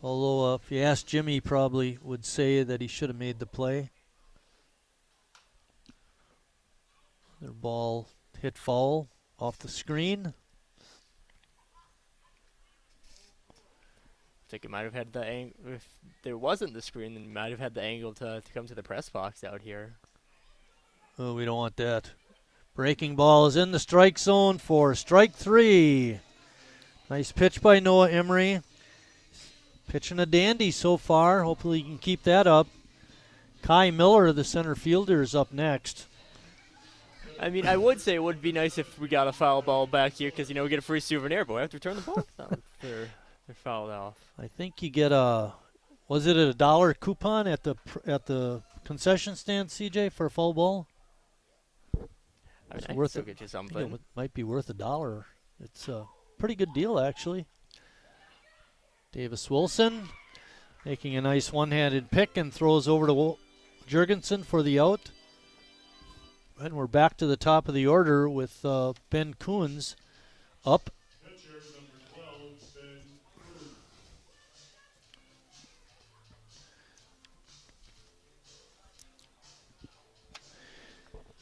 Although if you ask Jimmy, he probably would say that he should have made the play. Their ball hit foul off the screen.
I think it might have had the angle. If there wasn't the screen, then you might have had the angle to come to the press box out here.
Oh, we don't want that. Breaking ball is in the strike zone for strike 3. Nice pitch by Noah Emery. Pitching a dandy so far. Hopefully he can keep that up. Kai Miller, the center fielder, is up next.
I mean, I would say it would be nice if we got a foul ball back here because, we get a free souvenir, but we have to return the ball. They're fouled off.
I think you get was it a $1 coupon at the concession stand, CJ, for a foul ball?
I mean, I still get you something.
It might be worth $1. It's a pretty good deal, actually. Davis Wilson making a nice one-handed pick and throws over to Jurgensen for the out. And we're back to the top of the order with Ben Coons up.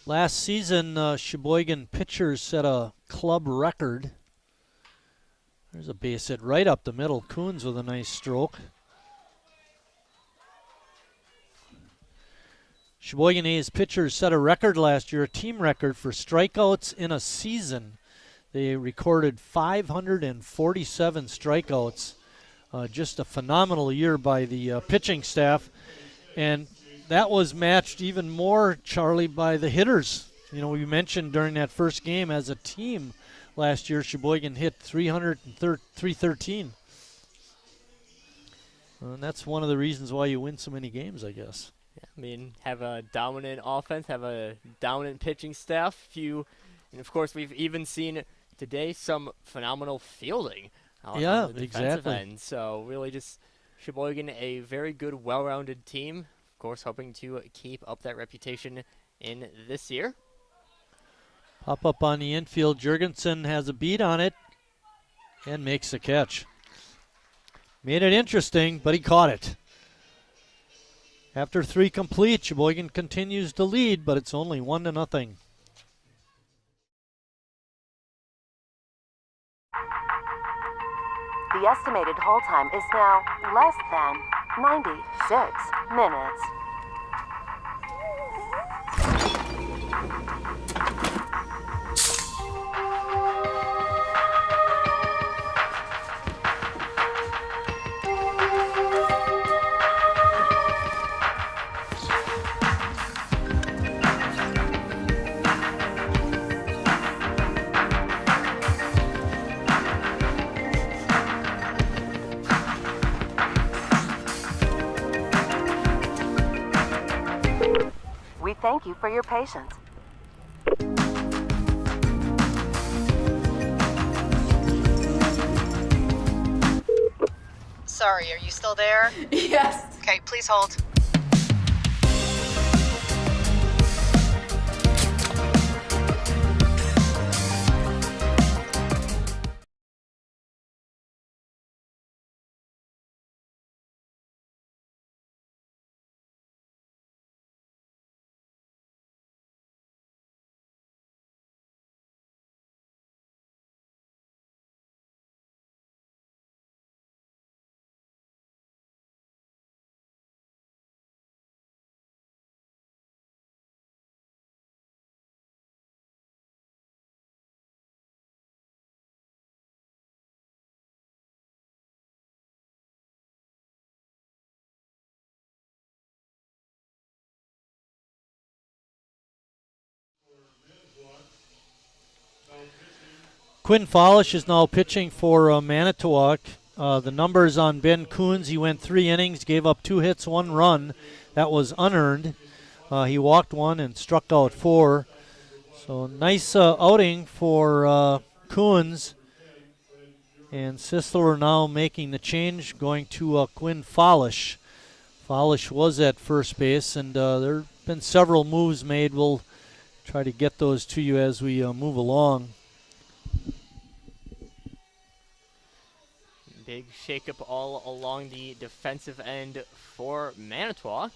Last season, Sheboygan pitchers set a club record. There's a base hit right up the middle. Coons with a nice stroke. Sheboygan A's pitchers set a record last year, a team record for strikeouts in a season. They recorded 547 strikeouts. Just a phenomenal year by the pitching staff. And that was matched even more, Charlie, by the hitters. You know, we mentioned during that first game as a team last year, Sheboygan hit 313. And that's one of the reasons why you win so many games, I guess.
Yeah, I mean, have a dominant offense, have a dominant pitching staff. And of course, we've even seen today some phenomenal fielding on the defensive end. So really just Sheboygan, a very good, well-rounded team. Of course, hoping to keep up that reputation in this year.
Pop up on the infield. Jurgensen has a beat on it and makes the catch. Made it interesting, but he caught it. After 3 complete, Sheboygan continues to lead, but it's only 1-0.
The estimated hold time is now less than 96 minutes. We thank you for your patience.
Sorry, are you still there?
Yes.
Okay, please hold.
Quinn Follish is now pitching for Manitowoc. The numbers on Ben Coons, he went 3 innings, gave up 2 hits, 1 run. That was unearned. He walked 1 and struck out 4. So nice outing for Coons. And Sisler now making the change, going to Quinn Follish. Follish was at first base, and there have been several moves made. We'll try to get those to you as we move along.
Big shakeup all along the defensive end for Manitowoc.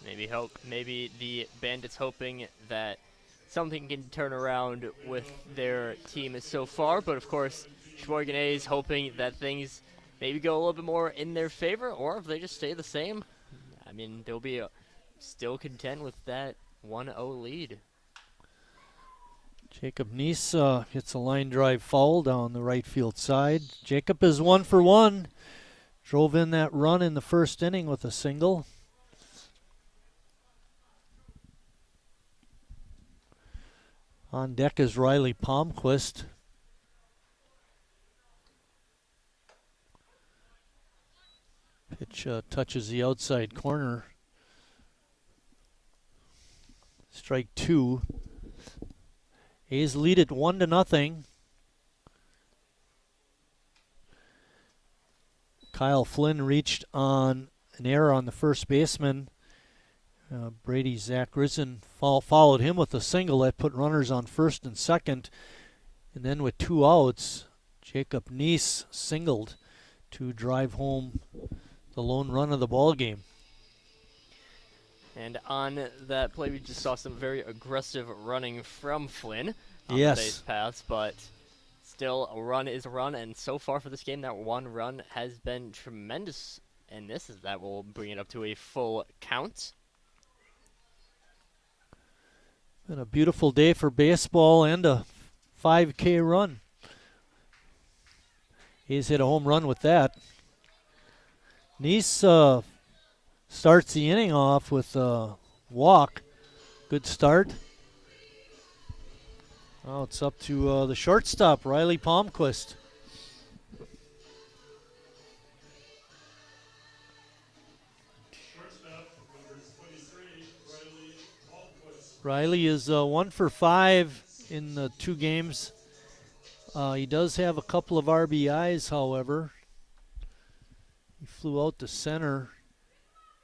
Maybe the Bandits hoping that something can turn around with their team so far, but of course Sheboygan A is hoping that things maybe go a little bit more in their favor, or if they just stay the same, I mean, they'll be still content with that 1-0 lead.
Jacob Neese hits a line drive foul down the right field side. Jacob is 1 for 1. Drove in that run in the first inning with a single. On deck is Riley Palmquist. Pitch touches the outside corner. Strike 2. A's lead it 1-0. Kyle Flynn reached on an error on the first baseman. Brady Zach Risen followed him with a single that put runners on first and second. And then with 2 outs, Jacob Neese singled to drive home the lone run of the ball game.
And on that play, we just saw some very aggressive running from Flynn on
Yes.
the base paths, but still a run is a run, and so far for this game, that 1 run has been tremendous and that will bring it up to a full count.
Been a beautiful day for baseball and a 5K run. He's hit a home run with that. Nice starts the inning off with a walk. Good start. Now it's up to the shortstop, Riley Palmquist. Riley is 1 for 5 in the 2 games. He does have a couple of RBIs, however. He flew out to center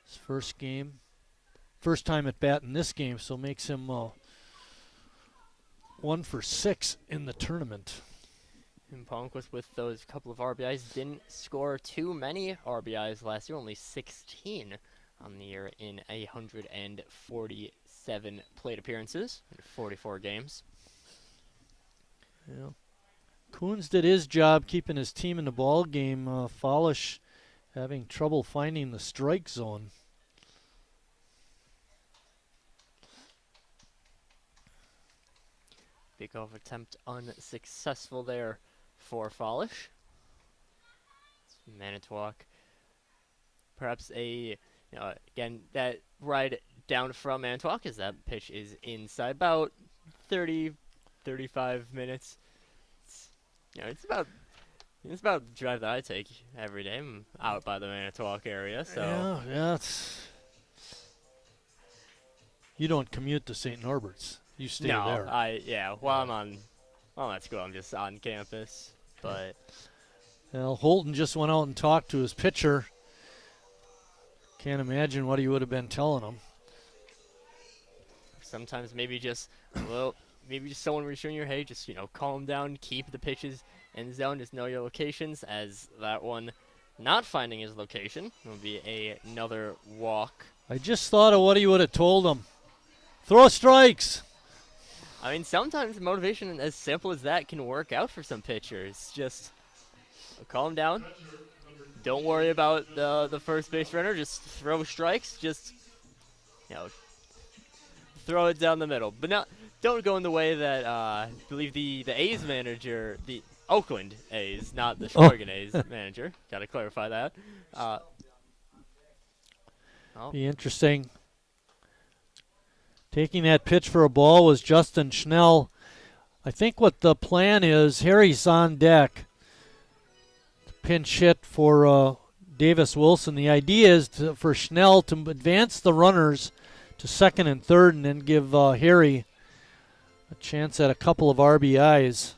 his first game. First time at bat in this game, so makes him 1 for 6 in the tournament.
And Palmquist with those couple of RBIs didn't score too many RBIs last year, only 16 on the year in 147 plate appearances in 44 games.
Yeah. Coons did his job keeping his team in the ball game. Folish having trouble finding the strike zone.
Big off attempt unsuccessful there for Folish. Manitowoc. Perhaps again, that ride down from Manitowoc as that pitch is inside about 30, 35 minutes. It's about the drive that I take every day. I'm out by the Manitowoc area, so
yeah. You don't commute to St. Norbert's. You stay there.
While I'm at school, I'm just on campus. But
well, Holton just went out and talked to his pitcher. Can't imagine what he would have been telling him.
Sometimes maybe just someone reassuring you, hey, just calm down, keep the pitches in the zone, just know your locations. As that one, not finding his location, will be another walk.
I just thought of what he would have told him. Throw strikes.
I mean, sometimes motivation as simple as that can work out for some pitchers. Just calm down. Don't worry about the first base runner. Just throw strikes. Just throw it down the middle. But don't go in the way that I believe the A's manager, the Oakland A's, not the Sheboygan A's manager. Got to clarify that.
Be interesting. Taking that pitch for a ball was Justin Schnell. I think what the plan is, Harry's on deck. Pinch hit for Davis Wilson. The idea is for Schnell to advance the runners to second and third and then give Harry a chance at a couple of RBIs.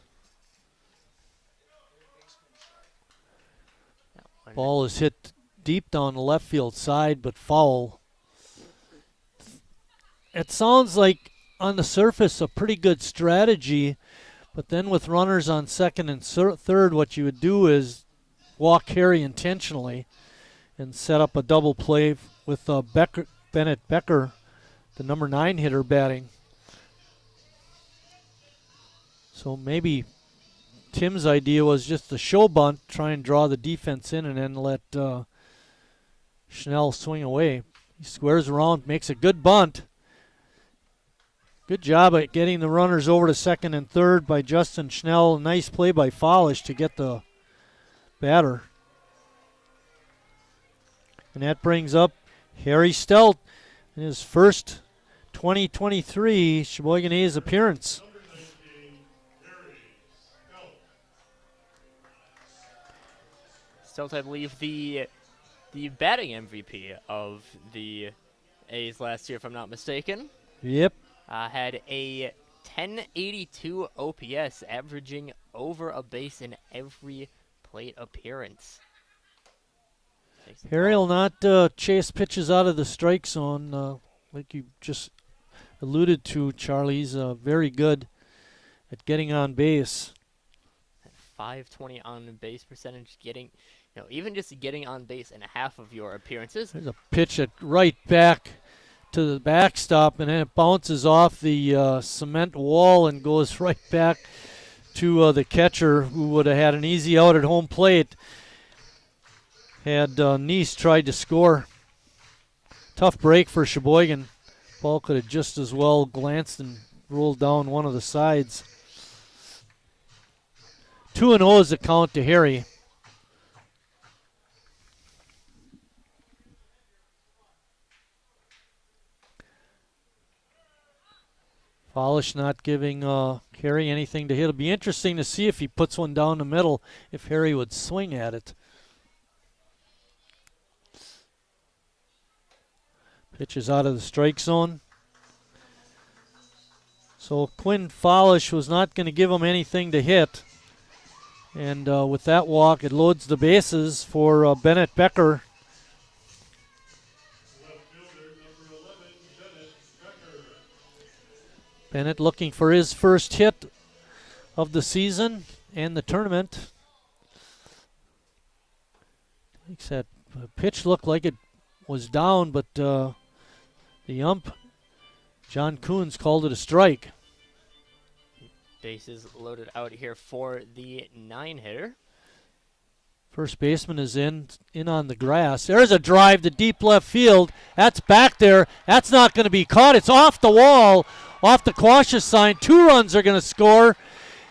Ball is hit deep down the left field side, but foul. It sounds like, on the surface, a pretty good strategy, but then with runners on second and third, what you would do is walk Harry intentionally and set up a double play with Bennett Becker, the number 9 hitter, batting. So maybe Tim's idea was just the show bunt, try and draw the defense in and then let Schnell swing away. He squares around, makes a good bunt. Good job at getting the runners over to second and third by Justin Schnell. Nice play by Folish to get the batter. And that brings up Harry Stelt in his first 2023 Sheboygan A's appearance.
Stelt, I believe, the batting MVP of the A's last year, if I'm not mistaken.
Yep.
Had a 1082 OPS, averaging over a base in every plate appearance.
Harry will not chase pitches out of the strike zone, like you just alluded to, Charlie. He's very good at getting on base.
520 on base percentage, even just getting on base in half of your appearances.
There's a pitch at right back to the backstop, and then it bounces off the cement wall and goes right back to the catcher, who would have had an easy out at home plate. had Nice tried to score. Tough break for Sheboygan. Ball could have just as well glanced and rolled down one of the sides. 2-0 is the count to Harry. Polish not giving Harry anything to hit. It'll be interesting to see if he puts one down the middle, if Harry would swing at it. Pitch is out of the strike zone. So Quinn Polish was not going to give him anything to hit. And with that walk, it loads the bases for Bennett Becker. Bennett looking for his first hit of the season and the tournament. Thinks that pitch looked like it was down, but the ump, John Coons, called it a strike.
Bases loaded out here for the 9-hitter.
First baseman is in on the grass. There's a drive to deep left field. That's back there. That's not going to be caught. It's off the wall, off the Quasha sign. 2 runs are going to score.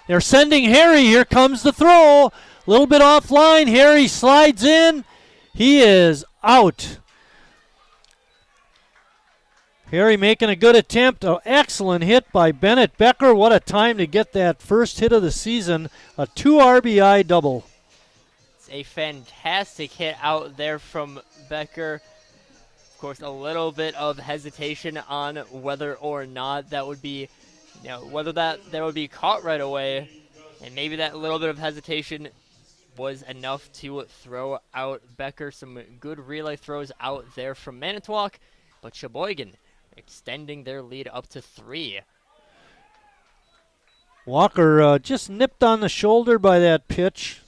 They're sending Harry. Here comes the throw. A little bit offline. Harry slides in. He is out. Harry making a good attempt. An excellent hit by Bennett Becker. What a time to get that first hit of the season. A 2 RBI double.
It's a fantastic hit out there from Becker. Of course, a little bit of hesitation on whether or not that would be, whether that would be caught right away. And maybe that little bit of hesitation was enough to throw out Becker. Some good relay throws out there from Manitowoc. But Sheboygan extending their lead up to 3.
Walker just nipped on the shoulder by that pitch.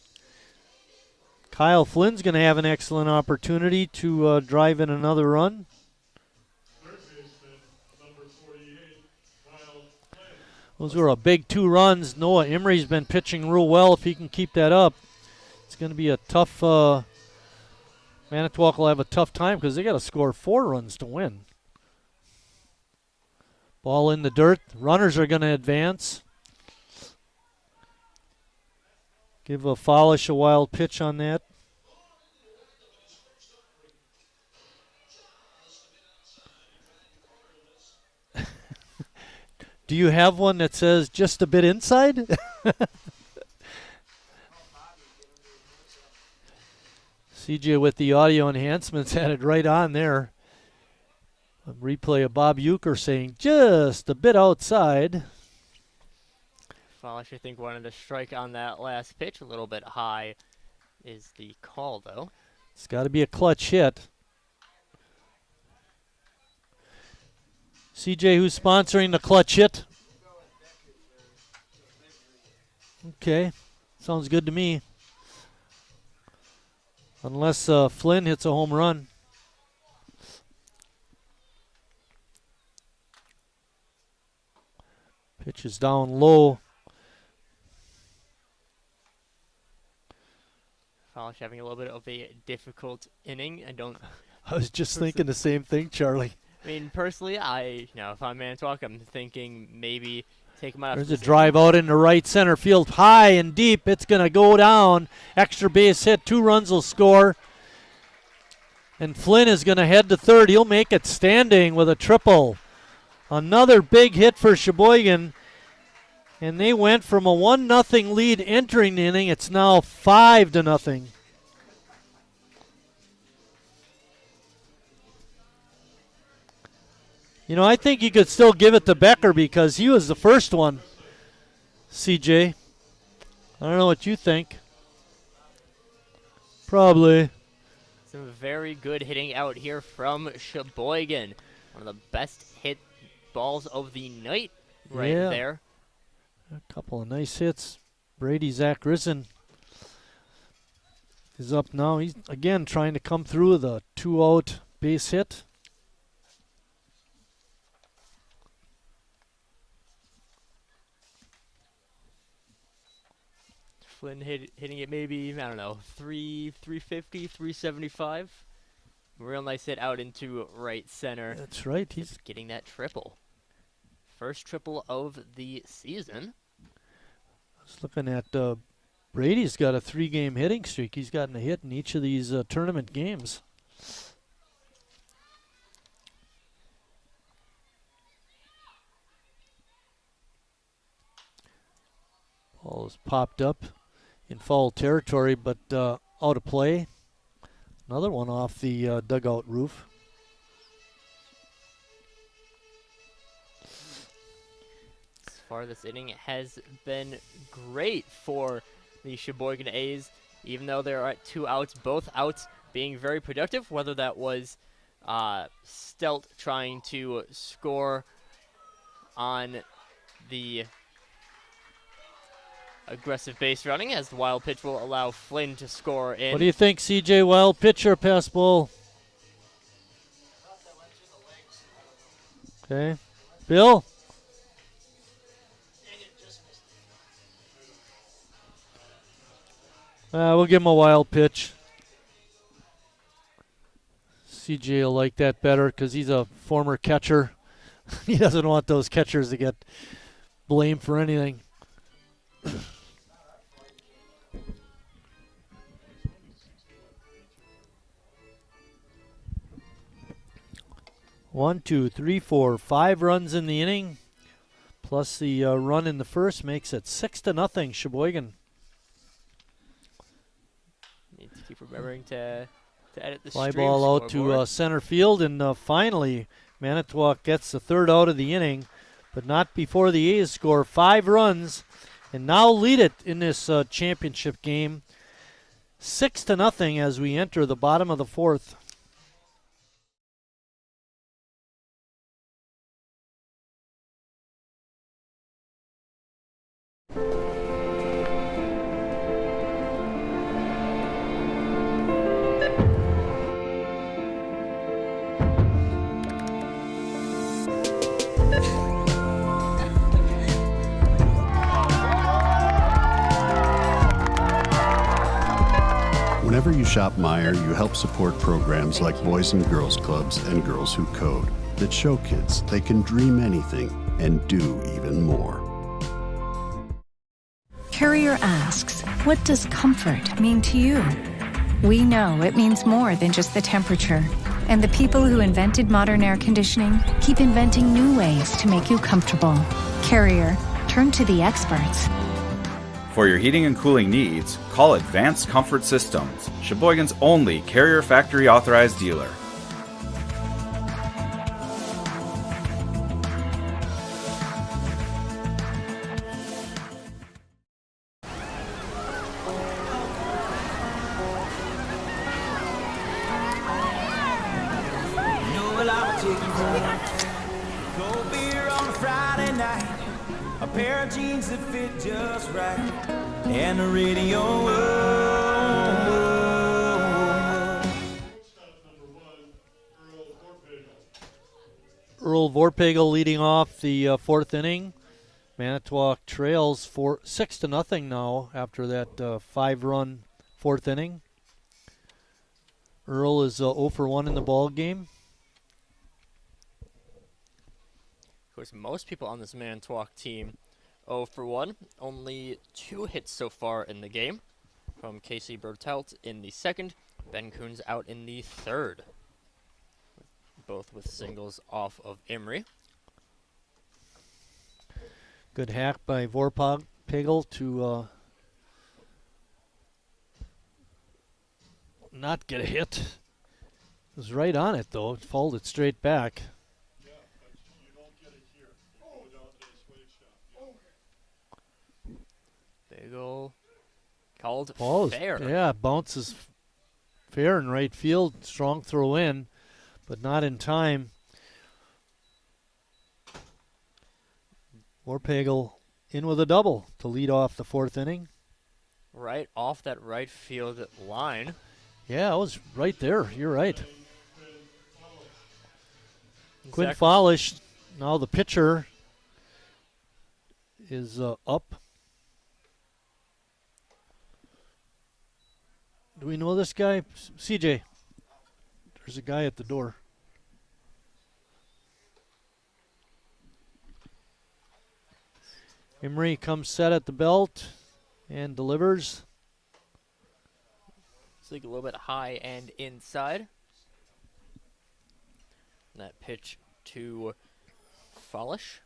Kyle Flynn's going to have an excellent opportunity to drive in another run. Those were a big 2 runs. Noah Emery's been pitching real well. If he can keep that up, it's going to be a tough. Manitowoc will have a tough time because they got to score 4 runs to win. Ball in the dirt. Runners are going to advance. Give a Folish a wild pitch on that. Do you have one that says just a bit inside? CJ with the audio enhancements had it right on there. A replay of Bob Euchre saying just a bit outside.
Folish, I think, wanted to strike on that last pitch a little bit high is the call, though.
It's got to be a clutch hit. CJ, who's sponsoring the clutch hit? Okay, sounds good to me. Unless Flynn hits a home run. Pitch is down low.
Folish having a little bit of a difficult inning.
I was just thinking the same thing, Charlie.
I mean, personally, if I'm Manitowoc, I'm thinking maybe take him out.
There's a drive out into right center field, high and deep. It's going to go down. Extra base hit. 2 runs will score. And Flynn is going to head to third. He'll make it standing with a triple. Another big hit for Sheboygan. And they went from a 1-0 lead entering the inning. It's now 5-0. I think you could still give it to Becker because he was the first one, CJ. I don't know what you think. Probably.
Some very good hitting out here from Sheboygan. One of the best hit balls of the night there.
A couple of nice hits. Brady Zach Risen is up now. He's again trying to come through with a 2-out base hit.
Flynn hitting it maybe, I don't know, 350, 375. Real nice hit out into right center.
That's right. He's
getting that triple. First triple of the season.
Just looking at Brady's got a 3-game hitting streak. He's gotten a hit in each of these tournament games. Ball is popped up in foul territory, but out of play. Another one off the dugout roof.
So far, this inning has been great for the Sheboygan A's, even though there are 2 outs, both outs being very productive, whether that was Stelt trying to score on the aggressive base running, as the wild pitch will allow Flynn to score in.
What do you think, CJ? Wild pitcher, pass ball. Okay. Bill? We'll give him a wild pitch. CJ will like that better because he's a former catcher. He doesn't want those catchers to get blamed for anything. 1, 2, 3, 4, 5 runs in the inning, plus the run in the first makes it 6-0 Sheboygan.
Need to keep remembering to edit the
fly
stream
ball out to center field, and finally Manitowoc gets the 3rd out of the inning, but not before the A's score 5 runs and now lead it in this championship game 6-0 as we enter the bottom of the 4th.
Whenever you shop Meijer, you help support programs like Boys and Girls Clubs and Girls Who Code that show kids they can dream anything and do even more.
Carrier asks, what does comfort mean to you? We know it means more than just the temperature. And the people who invented modern air conditioning keep inventing new ways to make you comfortable. Carrier, turn to the experts.
For your heating and cooling needs, call Advanced Comfort Systems, Sheboygan's only Carrier factory authorized dealer.
Cold beer on a Friday night, a pair of jeans that fit just right, and the radio.
Earl Vorpagel leading off the 4th inning. Manitowoc trails for 6-0 now after that 5-run 4th inning. Earl is 0 for 1 in the ball game.
Of course, most people on this Manitowoc team 0 for 1. Only 2 hits so far in the game from Casey Bertelt in the 2nd, Ben Coons out in the 3rd. Both with singles off of Emery.
Good hack by Vorpagel to not get a hit. It was right on it, though. It folded straight back.
Bagel called
Ball
fair.
Yeah, bounces fair in right field. Strong throw in, but not in time. Vorpagel in with a double to lead off the 4th inning.
Right off that right field line.
Yeah, I was right there. You're right. Quinn
Exactly.
Follish, now the pitcher, is up. Do we know this guy? CJ. There's a guy at the door. Emery comes set at the belt and delivers.
It's like a little bit high and inside. That pitch to Fallish.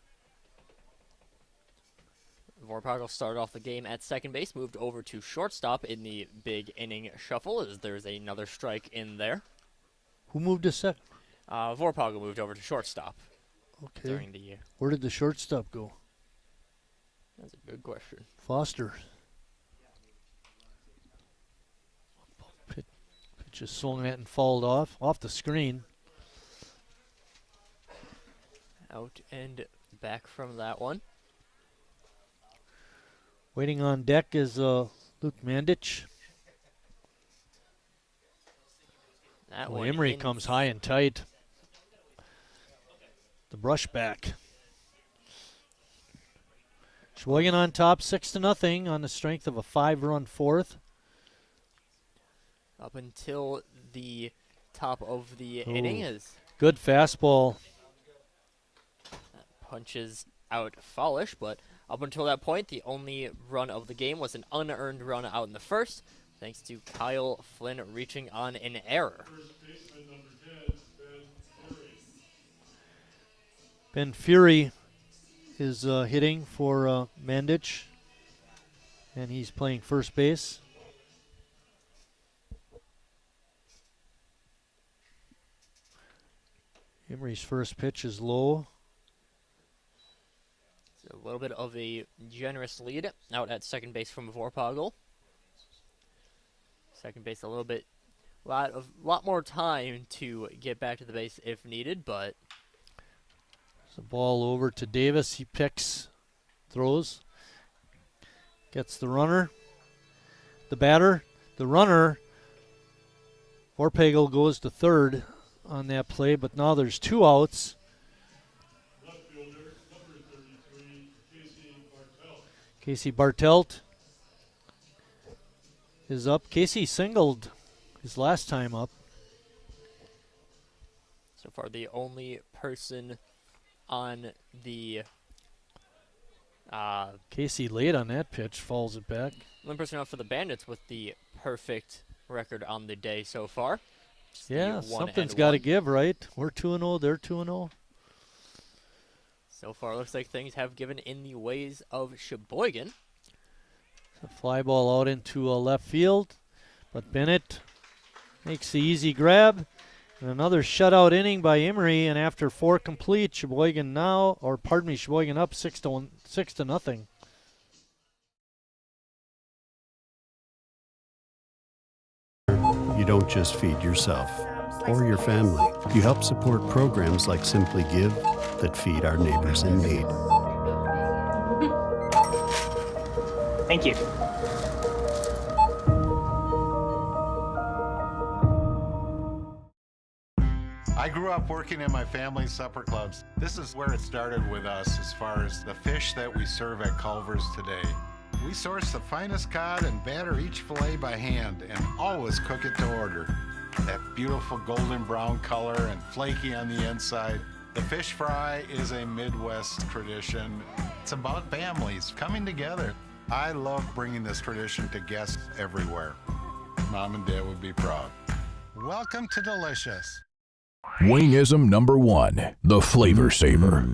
Vorpagel started off the game at second base, moved over to shortstop in the big inning shuffle as there's another strike in there.
Who moved to second?
Vorpagel moved over to shortstop.
Okay.
During the year.
Where did the shortstop go?
That's a good question.
Foster. Pitch is swung at and fouled off the screen.
Out and back from that one.
Waiting on deck is Luke Mandich. Emery comes high and tight. The brush back. Sheboygan on top 6-0 on the strength of a 5-run fourth.
Up until the top of the inning is
good fastball.
Punches out Fallish, but up until that point, the only run of the game was an unearned run out in the first, thanks to Kyle Flynn reaching on an error.
Ben Fury is hitting for Mandich, and he's playing first base. Emery's first pitch is low.
A little bit of a generous lead out at second base from Vorpagel. Second base a lot more time to get back to the base if needed, but
the ball over to Davis. He picks, throws, gets the runner, the batter, the runner. Vorpagel goes to third on that play, but now there's 2 outs. Casey Bartelt is up. Casey singled his last time up.
So far the only person on the
Casey late on that pitch, falls it back.
Only person out for the Bandits with the perfect record on the day so far. Just
yeah, something's got to give, right? We're 2-0, they're 2-0.
So far, looks like things have given in the ways of Sheboygan.
A fly ball out into left field, but Bennett makes the easy grab. And another shutout inning by Emery, and after 4 complete, Sheboygan up 6-0.
You don't just feed yourself or your family. You help support programs like Simply Give that feed our neighbors in need.
Thank you.
I grew up working in my family's supper clubs. This is where it started with us as far as the fish that we serve at Culver's today. We source the finest cod and batter each fillet by hand and always cook it to order. That beautiful golden brown color and flaky on the inside. The fish fry is a Midwest tradition. It's about families coming together. I love bringing this tradition to guests everywhere. Mom and Dad would be proud. Welcome to Delicious.
Wingism number 1, the Flavor Saver.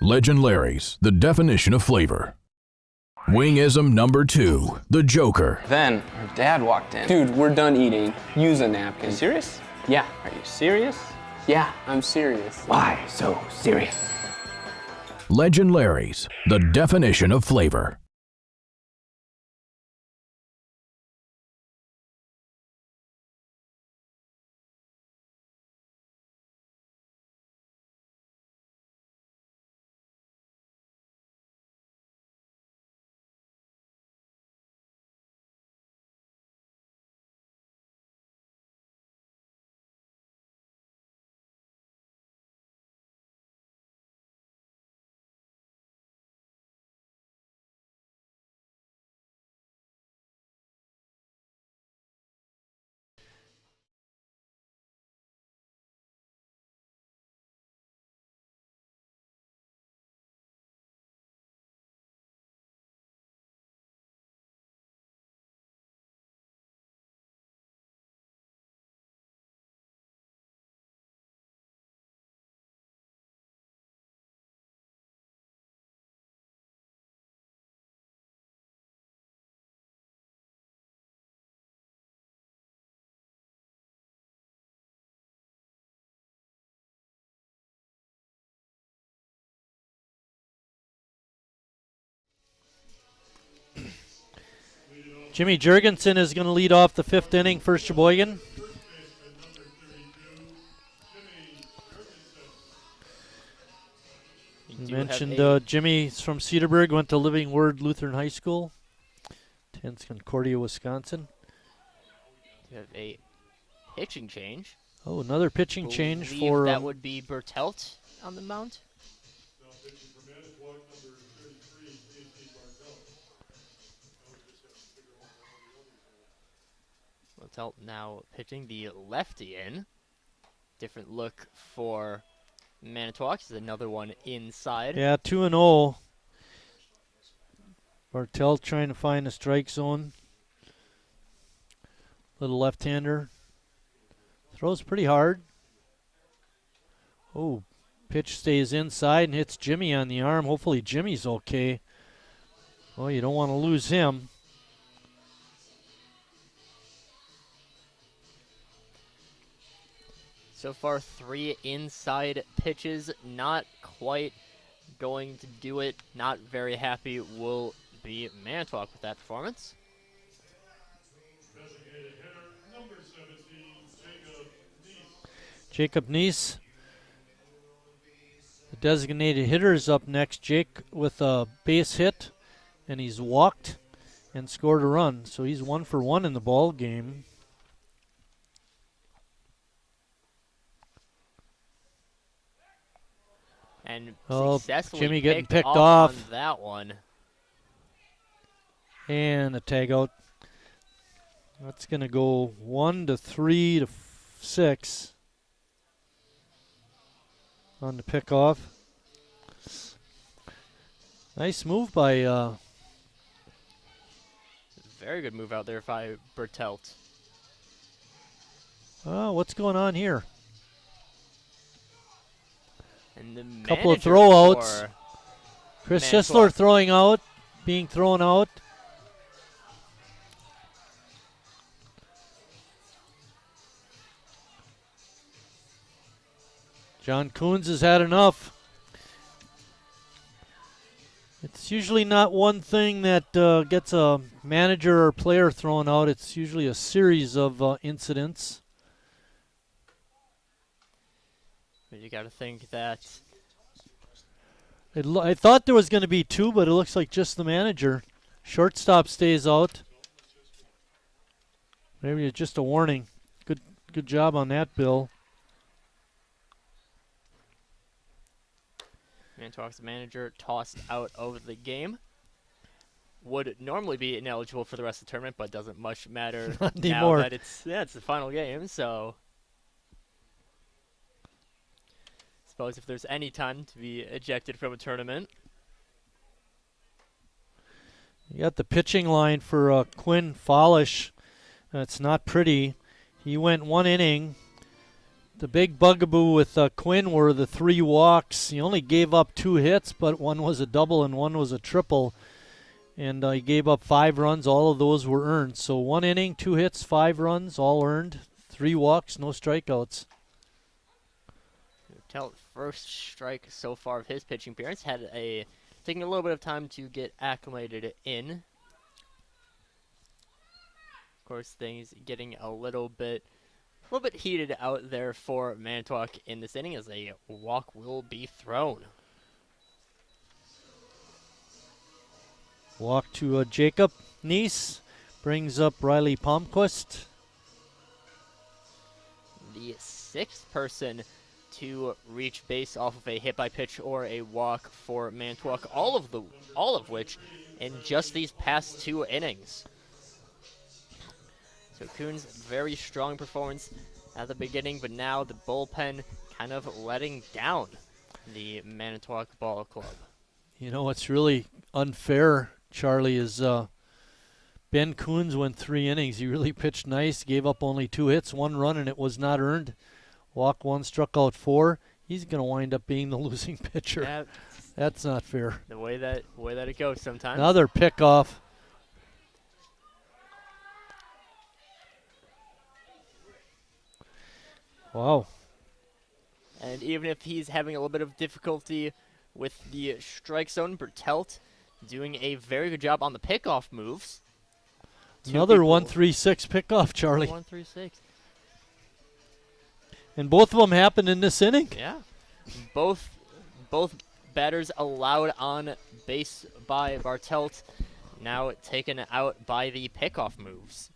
Legend Larry's, the definition of flavor. Wingism number 2, the Joker.
Then her dad walked in. Dude, we're done eating. Use a napkin. Serious? Yeah. Are you serious? Yeah, I'm serious. Why so serious?
Legend Larry's, the definition of flavor.
Jimmy Jurgensen is going to lead off the 5th inning for Sheboygan. You mentioned Jimmy's from Cedarburg, went to Living Word Lutheran High School, attends Concordia, Wisconsin.
You have a pitching change.
Oh, another pitching change for...
that would be Bertelt on the mound. Bertelt now pitching the lefty in. Different look for Manitowoc. This is another one inside.
Yeah, 2-0. Bartelt trying to find a strike zone. Little left-hander. Throws pretty hard. Oh, pitch stays inside and hits Jimmy on the arm. Hopefully Jimmy's okay. Well, you don't want to lose him.
So far, 3 inside pitches. Not quite going to do it. Not very happy will be Manitowoc with that performance.
Jacob Neese, the designated hitter, is up next. Jake with a base hit, and he's walked and scored a run. So he's 1 for 1 in the ball game.
And
successfully
Jimmy
getting picked
off
off
on that one.
And a tag out. That's going to go 1 to 3 to 6 on the pickoff. Nice move by...
Very good move out there by Bertelt.
Oh, what's going on here?
And the
couple of
manager
throwouts.
for
Chris
Manitowoc.
Schisler throwing out, being thrown out. John Coons has had enough. It's usually not one thing that gets a manager or player thrown out. It's usually a series of incidents.
But you got to think that
I thought there was going to be 2, but it looks like just the manager. Shortstop stays out. Maybe it's just a warning. Good job on that, Bill.
Manitowoc's manager tossed out of the game. Would normally be ineligible for the rest of the tournament, but doesn't much matter
Not
now
anymore.
that it's the final game. So, suppose if there's any time to be ejected from a tournament.
You got the pitching line for Quinn Follish. It's not pretty. He went 1 inning. The big bugaboo with Quinn were the 3 walks. He only gave up 2 hits, but one was a double and one was a triple. And he gave up 5 runs. All of those were earned. So 1 inning, 2 hits, 5 runs, all earned. 3 walks, no strikeouts.
Tell first strike so far of his pitching appearance. Taking a little bit of time to get acclimated in. Of course, things getting a little bit heated out there for Manitowoc in this inning as a walk will be thrown.
Walk to Jacob Neese. Brings up Riley Palmquist.
The 6th person to reach base off of a hit by pitch or a walk for Manitowoc, all of which in just these past 2 innings. So Coons, very strong performance at the beginning, but now the bullpen kind of letting down the Manitowoc Ball Club.
You know what's really unfair, Charlie, is Ben Coons went 3 innings. He really pitched nice, gave up only 2 hits, 1 run, and it was not earned. Walk 1, struck out 4. He's going to wind up being the losing pitcher.
Yeah,
that's not fair.
The way that it goes sometimes.
Another pickoff. Wow.
And even if he's having a little bit of difficulty with the strike zone, Bertelt doing a very good job on the pickoff moves
Another 1-3-6 pickoff, Charlie.
1-3-6.
And both of them happened in this inning.
Yeah. Both batters allowed on base by Bartelt, now taken out by the pickoff moves.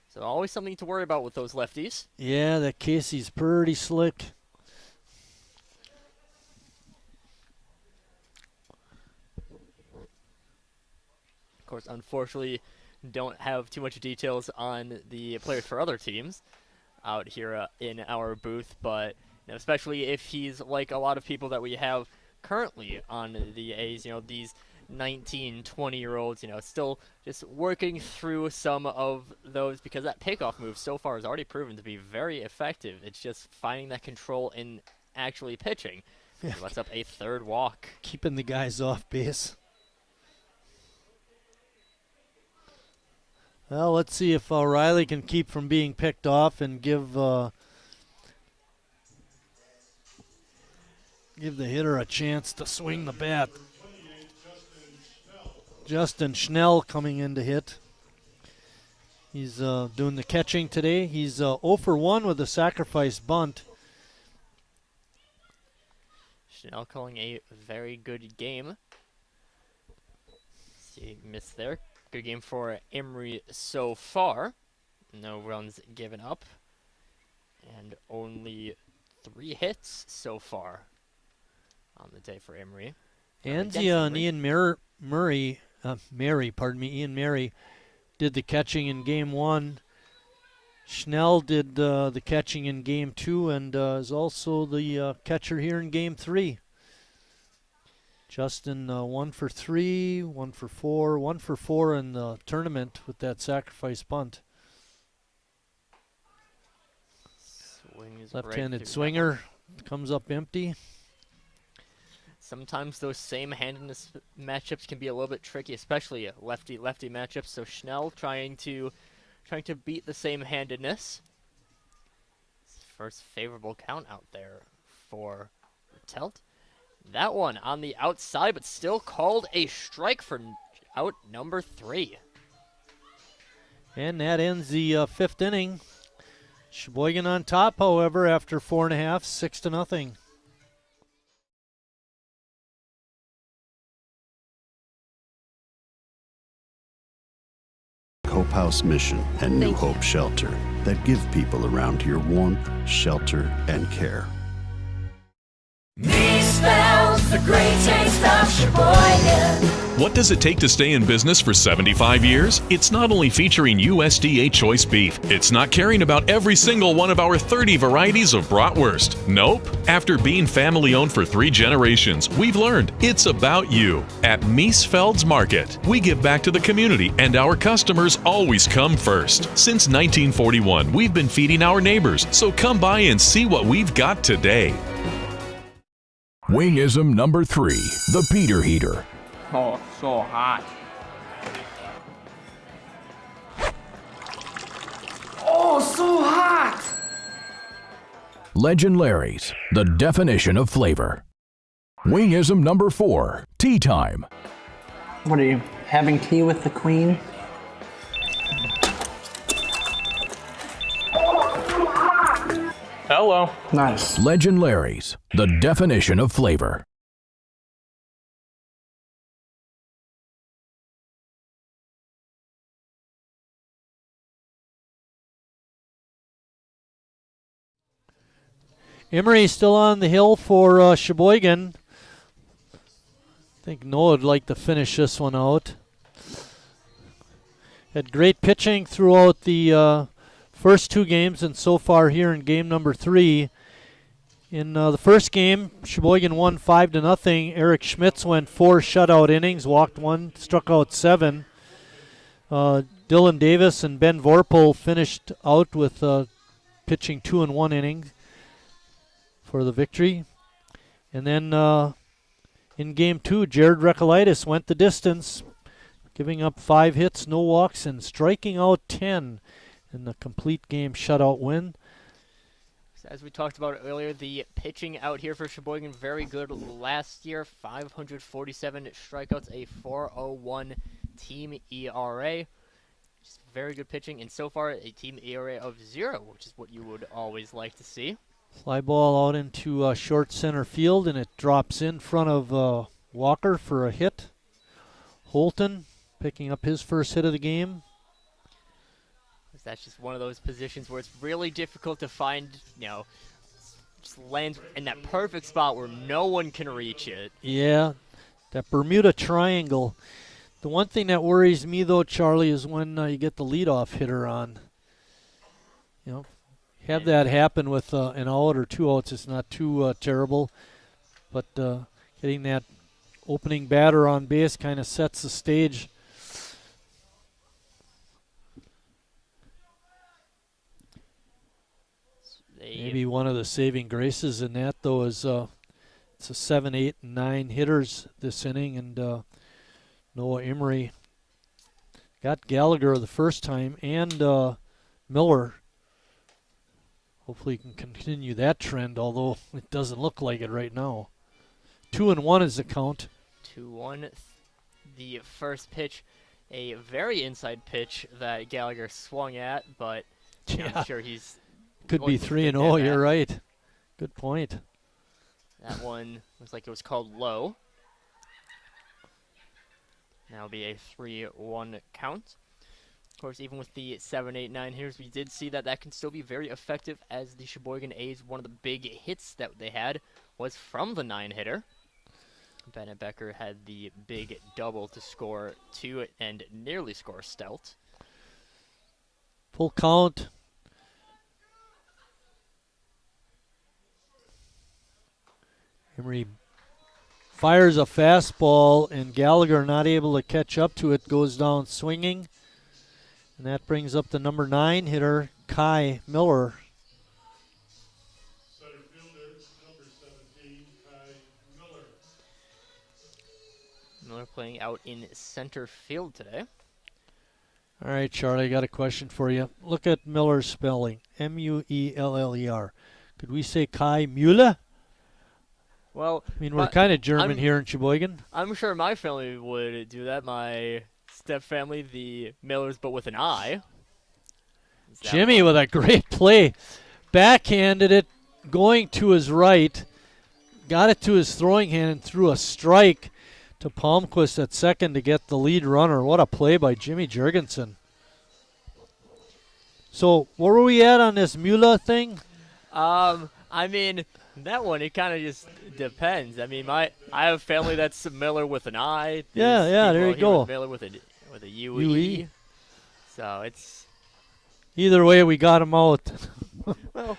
So always something to worry about with those lefties.
Yeah, that Casey's pretty slick.
Of course, unfortunately, don't have too much details on the players for other teams out here in our booth, but especially if he's like a lot of people that we have currently on the A's, these 19, 20-year-olds, still just working through some of those, because that pickoff move so far has already proven to be very effective. It's just finding that control in actually pitching.
Yeah.
Lets up a third walk.
Keeping the guys off base. Well, let's see if Riley can keep from being picked off and give the hitter a chance to swing the bat. Justin Schnell coming in to hit. He's doing the catching today. He's 0 for 1 with a sacrifice bunt.
Schnell calling a very good game. See, missed there. Good game for Emery so far. No runs given up. And only 3 hits so far on the day for Emery.
Anzia and Ian Murray did the catching in game 1. Schnell did the catching in game 2 and is also the catcher here in game 3. Justin 1 for 3, 1 for 4, 1 for 4 in the tournament with that sacrifice bunt. Left-handed swinger comes up empty.
Sometimes those same handedness matchups can be a little bit tricky, especially lefty-lefty matchups. So Schnell trying to beat the same handedness. First favorable count out there for Telt. That one on the outside, but still called a strike for out number 3.
And that ends the 5th inning. Sheboygan on top, however, after 4.5, 6-0.
Hope House Mission and New Hope Shelter that give people around here warmth, shelter, and care.
Me spells the great taste of Sheboygan.
What does it take to stay in business for 75 years? It's not only featuring USDA choice beef. It's not caring about every single one of our 30 varieties of bratwurst. Nope. After being family-owned for 3 generations, we've learned it's about you. At Miesfeld's Market, we give back to the community, and our customers always come first. Since 1941, we've been feeding our neighbors, so come by and see what we've got today.
Wingism number 3, the Peter Heater.
Oh, so hot.
Oh, so hot!
Legend Larry's, the definition of flavor. Wingism number 4, tea time.
What are you, having tea with the Queen?
Hello.
Nice.
Legend Larry's, the definition of flavor.
Emery still on the hill for Sheboygan. I think Noah would like to finish this one out. Had great pitching throughout the first 2 games and so far here in game number 3. In the first game, Sheboygan won 5-0. Eric Schmitz went 4 shutout innings, walked 1, struck out 7. Dylan Davis and Ben Vorpal finished out with pitching 2 and 1 innings for the victory. And then in game 2, Jared Recolaitis went the distance, giving up 5 hits, no walks, and striking out 10 in the complete game shutout win.
As we talked about earlier, the pitching out here for Sheboygan very good last year. 547 strikeouts, a 4.01 team ERA. Just very good pitching, and so far a team ERA of 0, which is what you would always like to see.
Fly ball out into short center field, and it drops in front of Walker for a hit. Holton picking up his first hit of the game.
That's just one of those positions where it's really difficult to find, just lands in that perfect spot where no one can reach it.
Yeah, that Bermuda Triangle. The one thing that worries me, though, Charlie, is when you get the leadoff hitter on. Have that happen with an out or 2 outs. It's not too terrible. But getting that opening batter on base kind of sets the stage. Maybe one of the saving graces in that, though, is it's a 7, 8, and 9 hitters this inning, and Noah Emery got Gallagher the first time, and Miller. Hopefully he can continue that trend, although it doesn't look like it right now. 2-1 is the count.
2-1. The first pitch, a very inside pitch that Gallagher swung at, but I'm sure he's...
Could be 3-0, you're right. Good point.
That one looks like it was called low. Now be a 3-1 count. Of course, even with the 7, 8, 9 hitters, we did see that that can still be very effective, as the Sheboygan A's, one of the big hits that they had was from the 9-hitter. Bennett Becker had the big double to score 2 and nearly score Stout.
Full count. Emery fires a fastball, and Gallagher, not able to catch up to it, goes down swinging. And that brings up the number 9 hitter, Kai Miller.
Center fielder, number 17, Kai Miller.
Miller playing out in center field today.
All right, Charlie, I got a question for you. Look at Miller's spelling, M-U-E-L-L-E-R. Could we say Kai Müller?
Well,
I mean, we're kind of German here in Sheboygan.
I'm sure my family would do that. My step-family, the Millers, but with an I.
Jimmy with a great play. Backhanded it, going to his right. Got it to his throwing hand and threw a strike to Palmquist at second to get the lead runner. What a play by Jimmy Jurgensen. So, where were we at on this Müller thing?
I mean, that one, it kind of just depends. I mean, I have family that's Miller with an I.
Yeah, there you go.
Miller with a UE. So it's...
Either way, we got him out.
Well,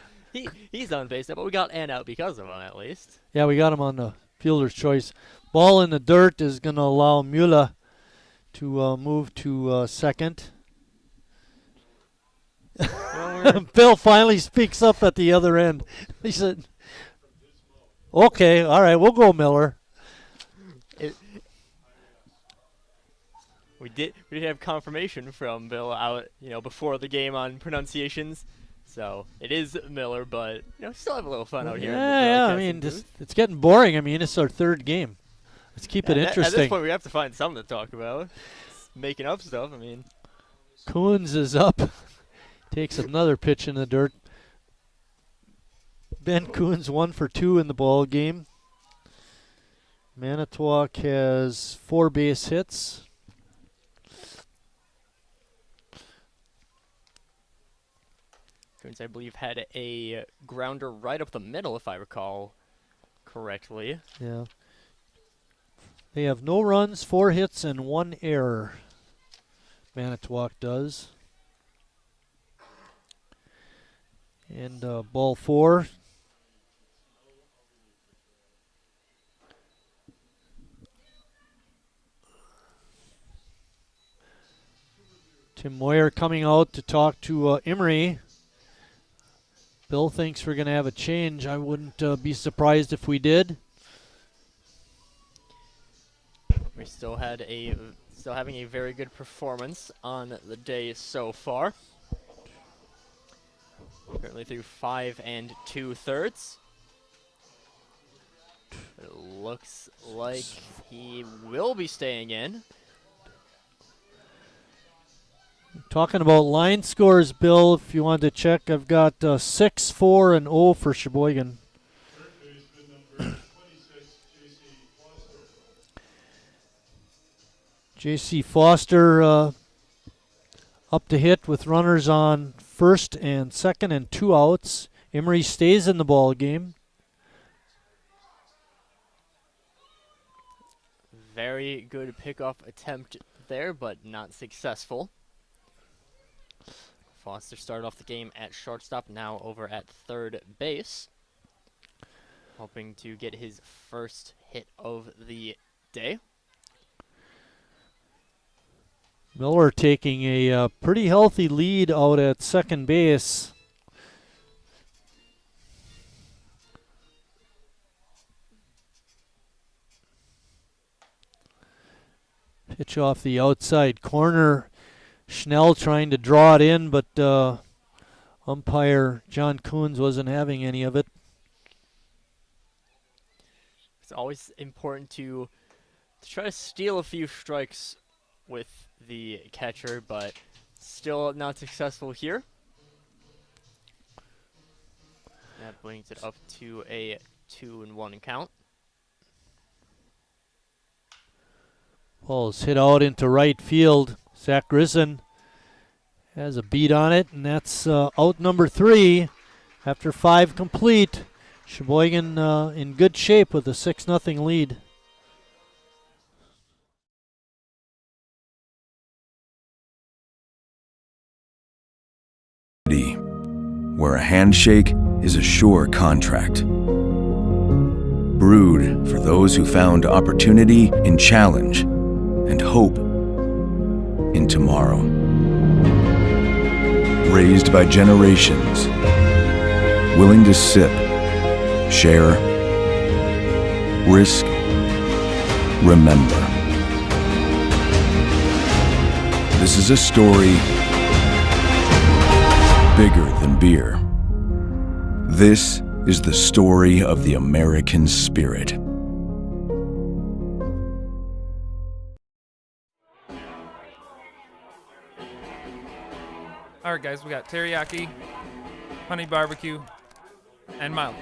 he's on base now, but we got Ann out because of him, at least.
Yeah, we got him on the fielder's choice. Ball in the dirt is going to allow Müller to move to second. Bill finally speaks up at the other end. He said, okay, all right, we'll go Miller.
We did have confirmation from Bill out, before the game on pronunciations. So it is Miller, but still have a little fun out here.
Yeah. I mean, it's getting boring. I mean, it's our third game. Let's keep it interesting.
At this point, we have to find something to talk about. Making up stuff. I mean,
Coons is up. Takes another pitch in the dirt. Ben Coons 1 for 2 in the ball game. Manitowoc has 4 base hits.
Coons, I believe, had a grounder right up the middle, if I recall correctly.
Yeah. They have no runs, 4 hits, and 1 error. Manitowoc does. And ball 4. Tim Moyer coming out to talk to Emery. Bill thinks we're going to have a change. I wouldn't be surprised if we did.
We still having a very good performance on the day so far. Currently through 5 2/3. It looks like he will be staying in.
Talking about line scores, Bill, if you wanted to check, I've got 6, 4, and 0 for Sheboygan. J.C. Foster up to hit with runners on first and second and 2 outs. Emery stays in the ball game.
Very good pickoff attempt there, but not successful. Foster started off the game at shortstop, now over at third base. Hoping to get his first hit of the day.
Miller taking a pretty healthy lead out at second base. Pitch off the outside corner. Schnell trying to draw it in, but umpire John Coons wasn't having any of it.
It's always important to try to steal a few strikes with the catcher, but still not successful here. That brings it up to a 2-1 count.
Ball's hit out into right field. Zach Grisson has a beat on it, and that's out number 3 after 5 complete. Sheboygan in good shape with a 6-0 lead.
Where a handshake is a sure contract. Brewed for those who found opportunity in challenge and hope in tomorrow. Raised by generations, willing to sip, share, risk, remember. This is a story bigger than beer. This is the story of the American spirit.
All right, guys, we got teriyaki, honey barbecue, and mild.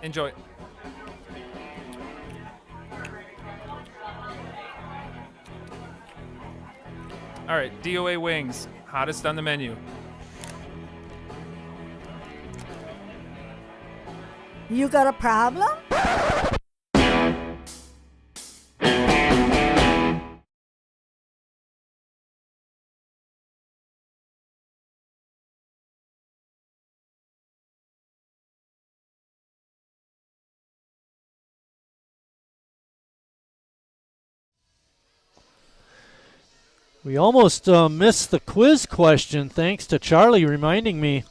Enjoy. All right, DOA wings, hottest on the menu.
You got a problem?
We almost missed the quiz question, thanks to Charlie reminding me.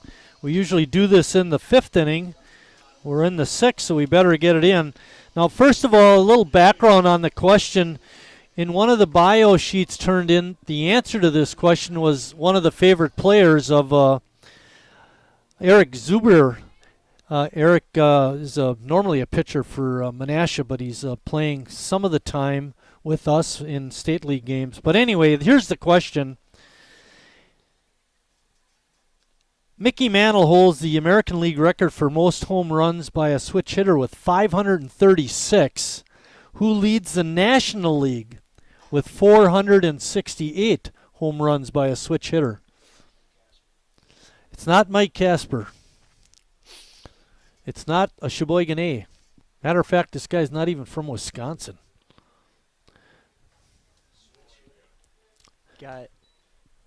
We usually do this in the 5th inning. We're in the 6th, so we better get it in. Now, first of all, a little background on the question. In one of the bio sheets turned in, the answer to this question was one of the favorite players of Eric Zuber. Eric is normally a pitcher for Menasha, but he's playing some of the time with us in state league games. But anyway, here's the question. Mickey Mantle holds the American League record for most home runs by a switch hitter with 536. Who leads the National League with 468 home runs by a switch hitter? It's not Mike Casper. It's not a Sheboygan A. Matter of fact, this guy's not even from Wisconsin.
Got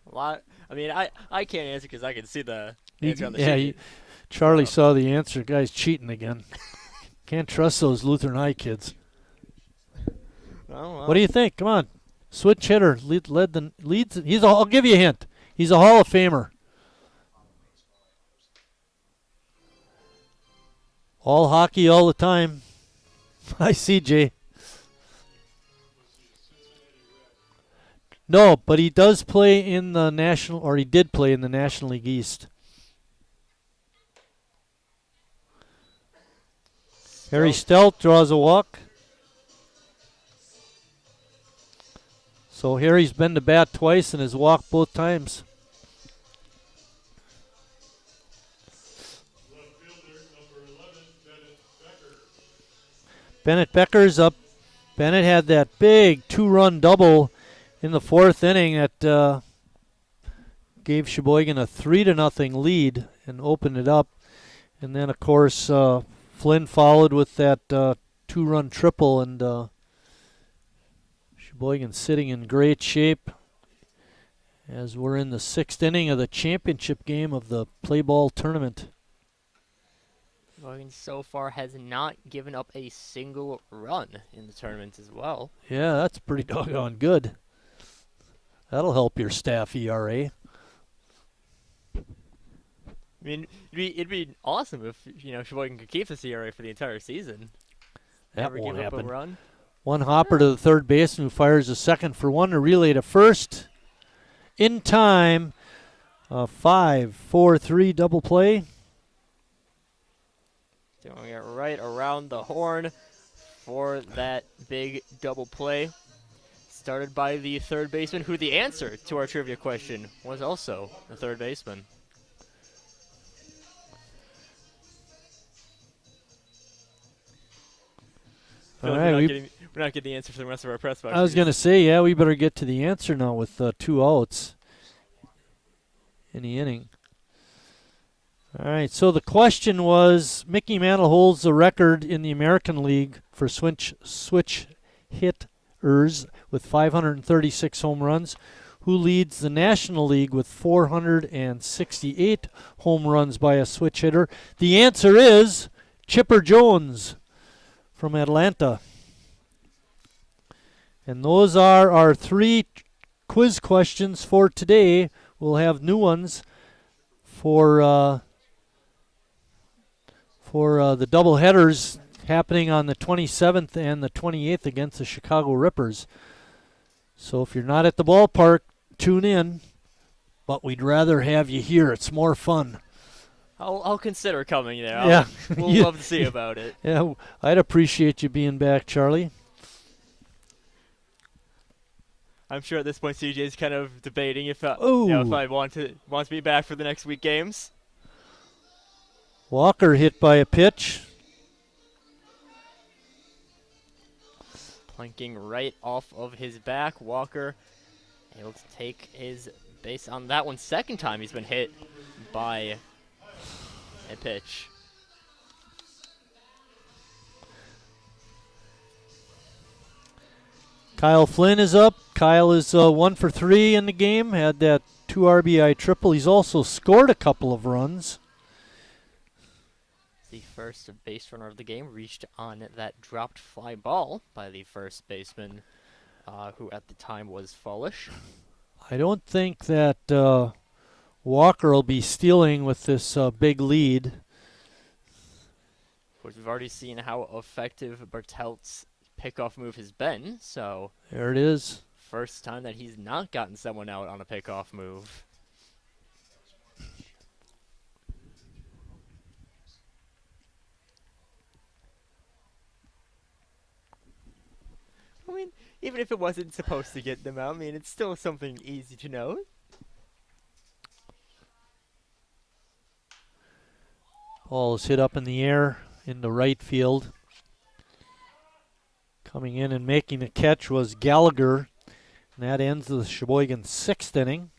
a lot. I mean, I can't answer because I can see the answer on the sheet.
Charlie saw the answer. Guy's cheating again. Can't trust those Lutheran High kids.
Well.
What do you think? Come on, switch hitter leads. I'll give you a hint. He's a Hall of Famer. All hockey, all the time. I see, Jay. No, but he does play in the National, or he did play in the National League East. Harry Stelt draws a walk. So Harry's been to bat twice and has walked both times. Bennett Becker's up. Bennett had that big 2-run double in the 4th inning that gave Sheboygan a 3-0 lead and opened it up. And then, of course, Flynn followed with that 2-run triple, and Sheboygan sitting in great shape as we're in the 6th inning of the championship game of the play ball tournament.
Sheboygan so far has not given up a single run in the tournament as well.
Yeah, that's pretty doggone good. That'll help your staff ERA.
I mean, it'd be awesome if Sheboygan could keep this ERA for the entire season.
That
Never
won't
give up
happen.
a run.
One hopper to the third baseman who fires a second for one, a relay to first. In time, 5-4-3 double play.
Doing it right around the horn for that big double play. Started by the third baseman, who the answer to our trivia question was also the third baseman.
All right,
we're not getting the answer for the rest of our press box.
I was going to say, yeah, we better get to the answer now with 2 outs in the inning. All right, so the question was, Mickey Mantle holds the record in the American League for switch hitters with 536 home runs. Who leads the National League with 468 home runs by a switch hitter? The answer is Chipper Jones from Atlanta. And those are our 3 quiz questions for today. We'll have new ones for the double headers happening on the 27th and the 28th against the Chicago Rippers. So if you're not at the ballpark, tune in, but we'd rather have you here. It's more fun.
I'll consider coming there.
Yeah.
We'll love to see about it.
Yeah, I'd appreciate you being back, Charlie.
I'm sure at this point CJ's kind of debating if I want to be back for the next week games.
Walker hit by a pitch.
Planking right off of his back. Walker able to take his base on that one. Second time he's been hit by a pitch.
Kyle Flynn is up. Kyle is 1 for 3 in the game. Had that 2 RBI triple. He's also scored a couple of runs.
The first base runner of the game reached on that dropped fly ball by the first baseman, who at the time was Fallish.
I don't think that Walker will be stealing with this big lead.
Of course, we've already seen how effective Bartelt's pickoff move has been, so
there it is.
First time that he's not gotten someone out on a pickoff move. I mean, even if it wasn't supposed to get them out, I mean, it's still something easy to know.
Ball is hit up in the air in the right field. Coming in and making the catch was Gallagher. And that ends the Sheboygan 6th inning.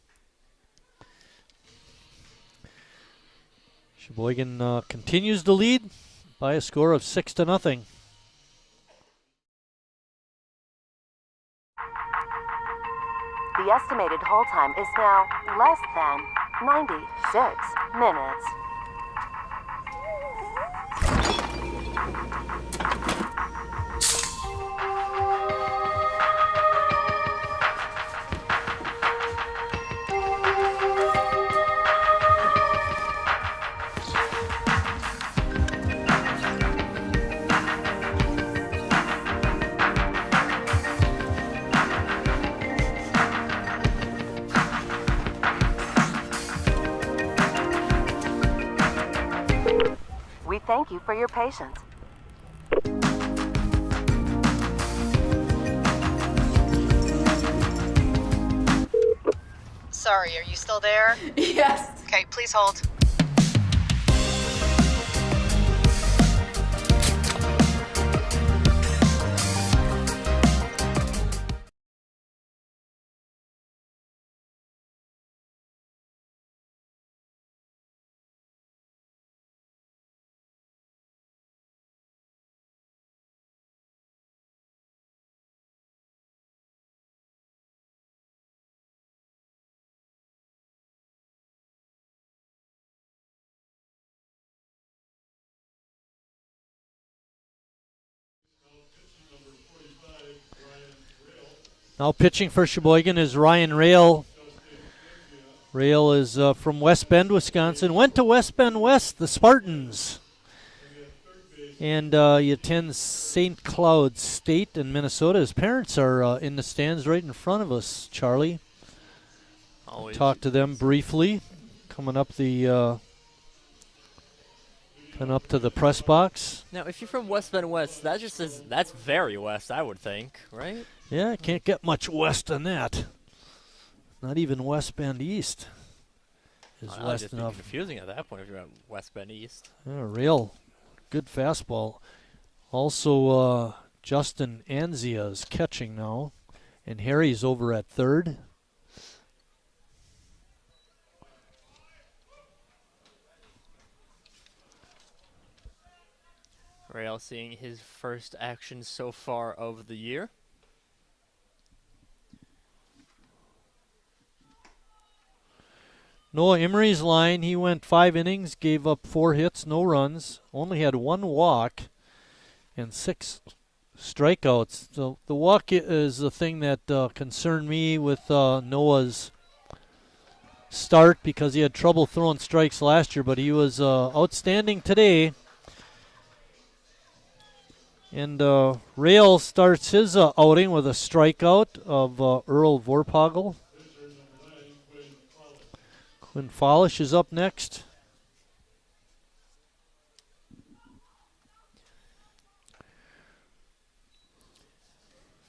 Sheboygan continues to lead by a score of 6-0.
The estimated hold time is now less than 96 minutes. We thank you for your patience.
Sorry, are you still there?
Yes.
Okay, please hold.
Now pitching for Sheboygan is Ryan Rail. Rail is from West Bend, Wisconsin. Went to West Bend West, the Spartans. And he attends St. Cloud State in Minnesota. His parents are in the stands right in front of us, Charlie.
Always.
Talked to them briefly. Coming up to the press box.
Now, if you're from West Bend West, that's very west, I would think, right?
Yeah, can't get much west than that. Not even West Bend East is west
just
enough.
Be confusing at that point if you're at West Bend East.
Yeah, real good fastball. Also, Justin Anzia is catching now, and Harry's over at third.
Rail seeing his first action so far of the year.
Noah Emery's line, he went 5 innings, gave up 4 hits, no runs, only had 1 walk and 6 strikeouts. So the walk is the thing that concerned me with Noah's start because he had trouble throwing strikes last year, but he was outstanding today. And Rail starts his outing with a strikeout of Earl Vorpagel. Quinn Follish is up next.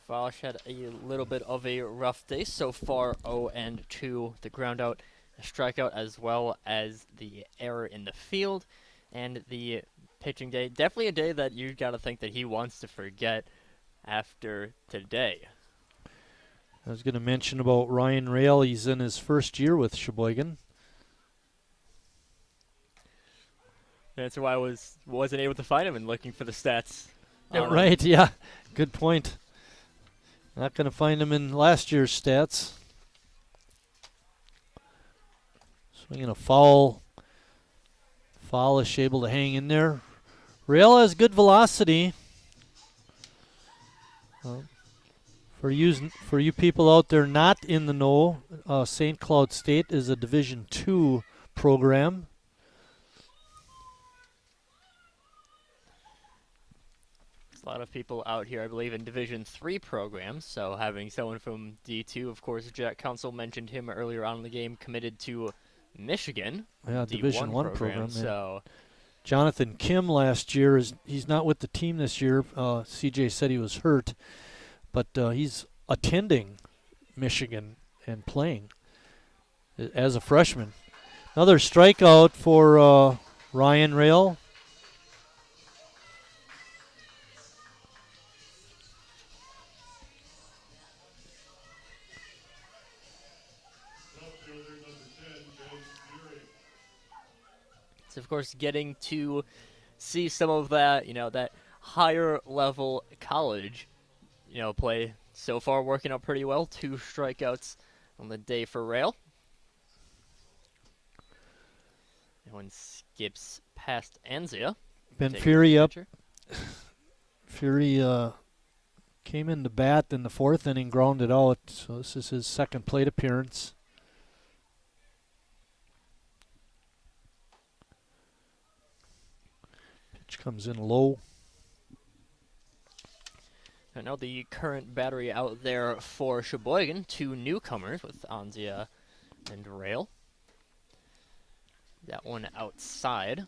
Follish had a little bit of a rough day so far, 0-2. The ground out, a strikeout, as well as the error in the field. And the pitching day, definitely a day that you got to think that he wants to forget after today.
I was going to mention about Ryan Rail. He's in his first year with Sheboygan.
That's why I wasn't able to find him and looking for the stats.
Right, yeah. Good point. Not going to find him in last year's stats. Swinging a foul. Follish able to hang in there. Rail has good velocity. For you people out there not in the know, St. Cloud State is a Division II program.
A lot of people out here, I believe, in Division III programs. So having someone from D2, of course, Jack Council mentioned him earlier on in the game, committed to Michigan.
Yeah, Division I program.
So
Jonathan Kim last year he's not with the team this year. CJ said he was hurt, but he's attending Michigan and playing as a freshman. Another strikeout for Ryan Rail.
Of course, getting to see some of that, that higher level college, play so far working out pretty well. 2 strikeouts on the day for Rail. One skips past Anzia.
Ben Fury up. Fury came into bat in the 4th inning, grounded out. So this is his second plate appearance. Pitch comes in low.
I know the current battery out there for Sheboygan, 2 newcomers with Anzia and Rail. That one outside.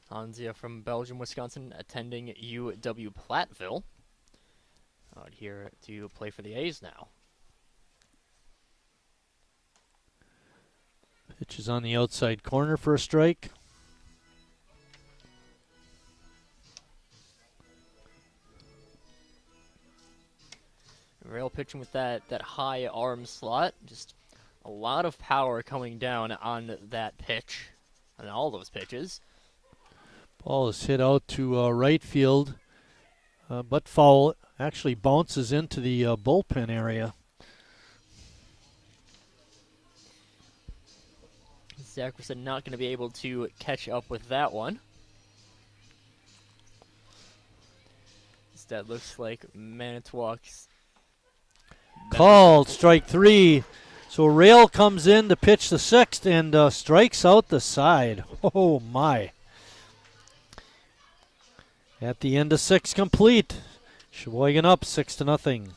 Anzia from Belgium, Wisconsin, attending UW Platteville. Out here to play for the A's now.
Pitch is on the outside corner for a strike.
Rail pitching with that high arm slot. Just a lot of power coming down on that pitch, on all those pitches.
Ball is hit out to right field, but foul. Actually bounces into the bullpen area.
Zackerson not going to be able to catch up with that one. Instead, looks like Manitowoc's
called strike 3. So Rail comes in to pitch the 6th and strikes out the side. Oh my. At the end of 6 complete. Sheboygan up 6-0.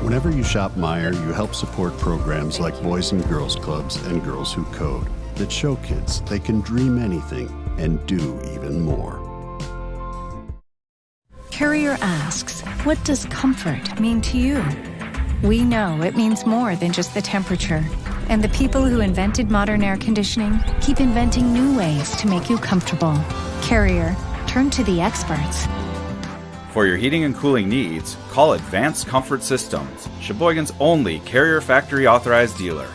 Whenever you shop Meijer, you help support programs like Boys and Girls Clubs and Girls Who Code that show kids they can dream anything and do even more.
Carrier asks, what does comfort mean to you? We know it means more than just the temperature. And the people who invented modern air conditioning keep inventing new ways to make you comfortable. Carrier, turn to the experts.
For your heating and cooling needs, call Advanced Comfort Systems, Sheboygan's only Carrier factory authorized dealer.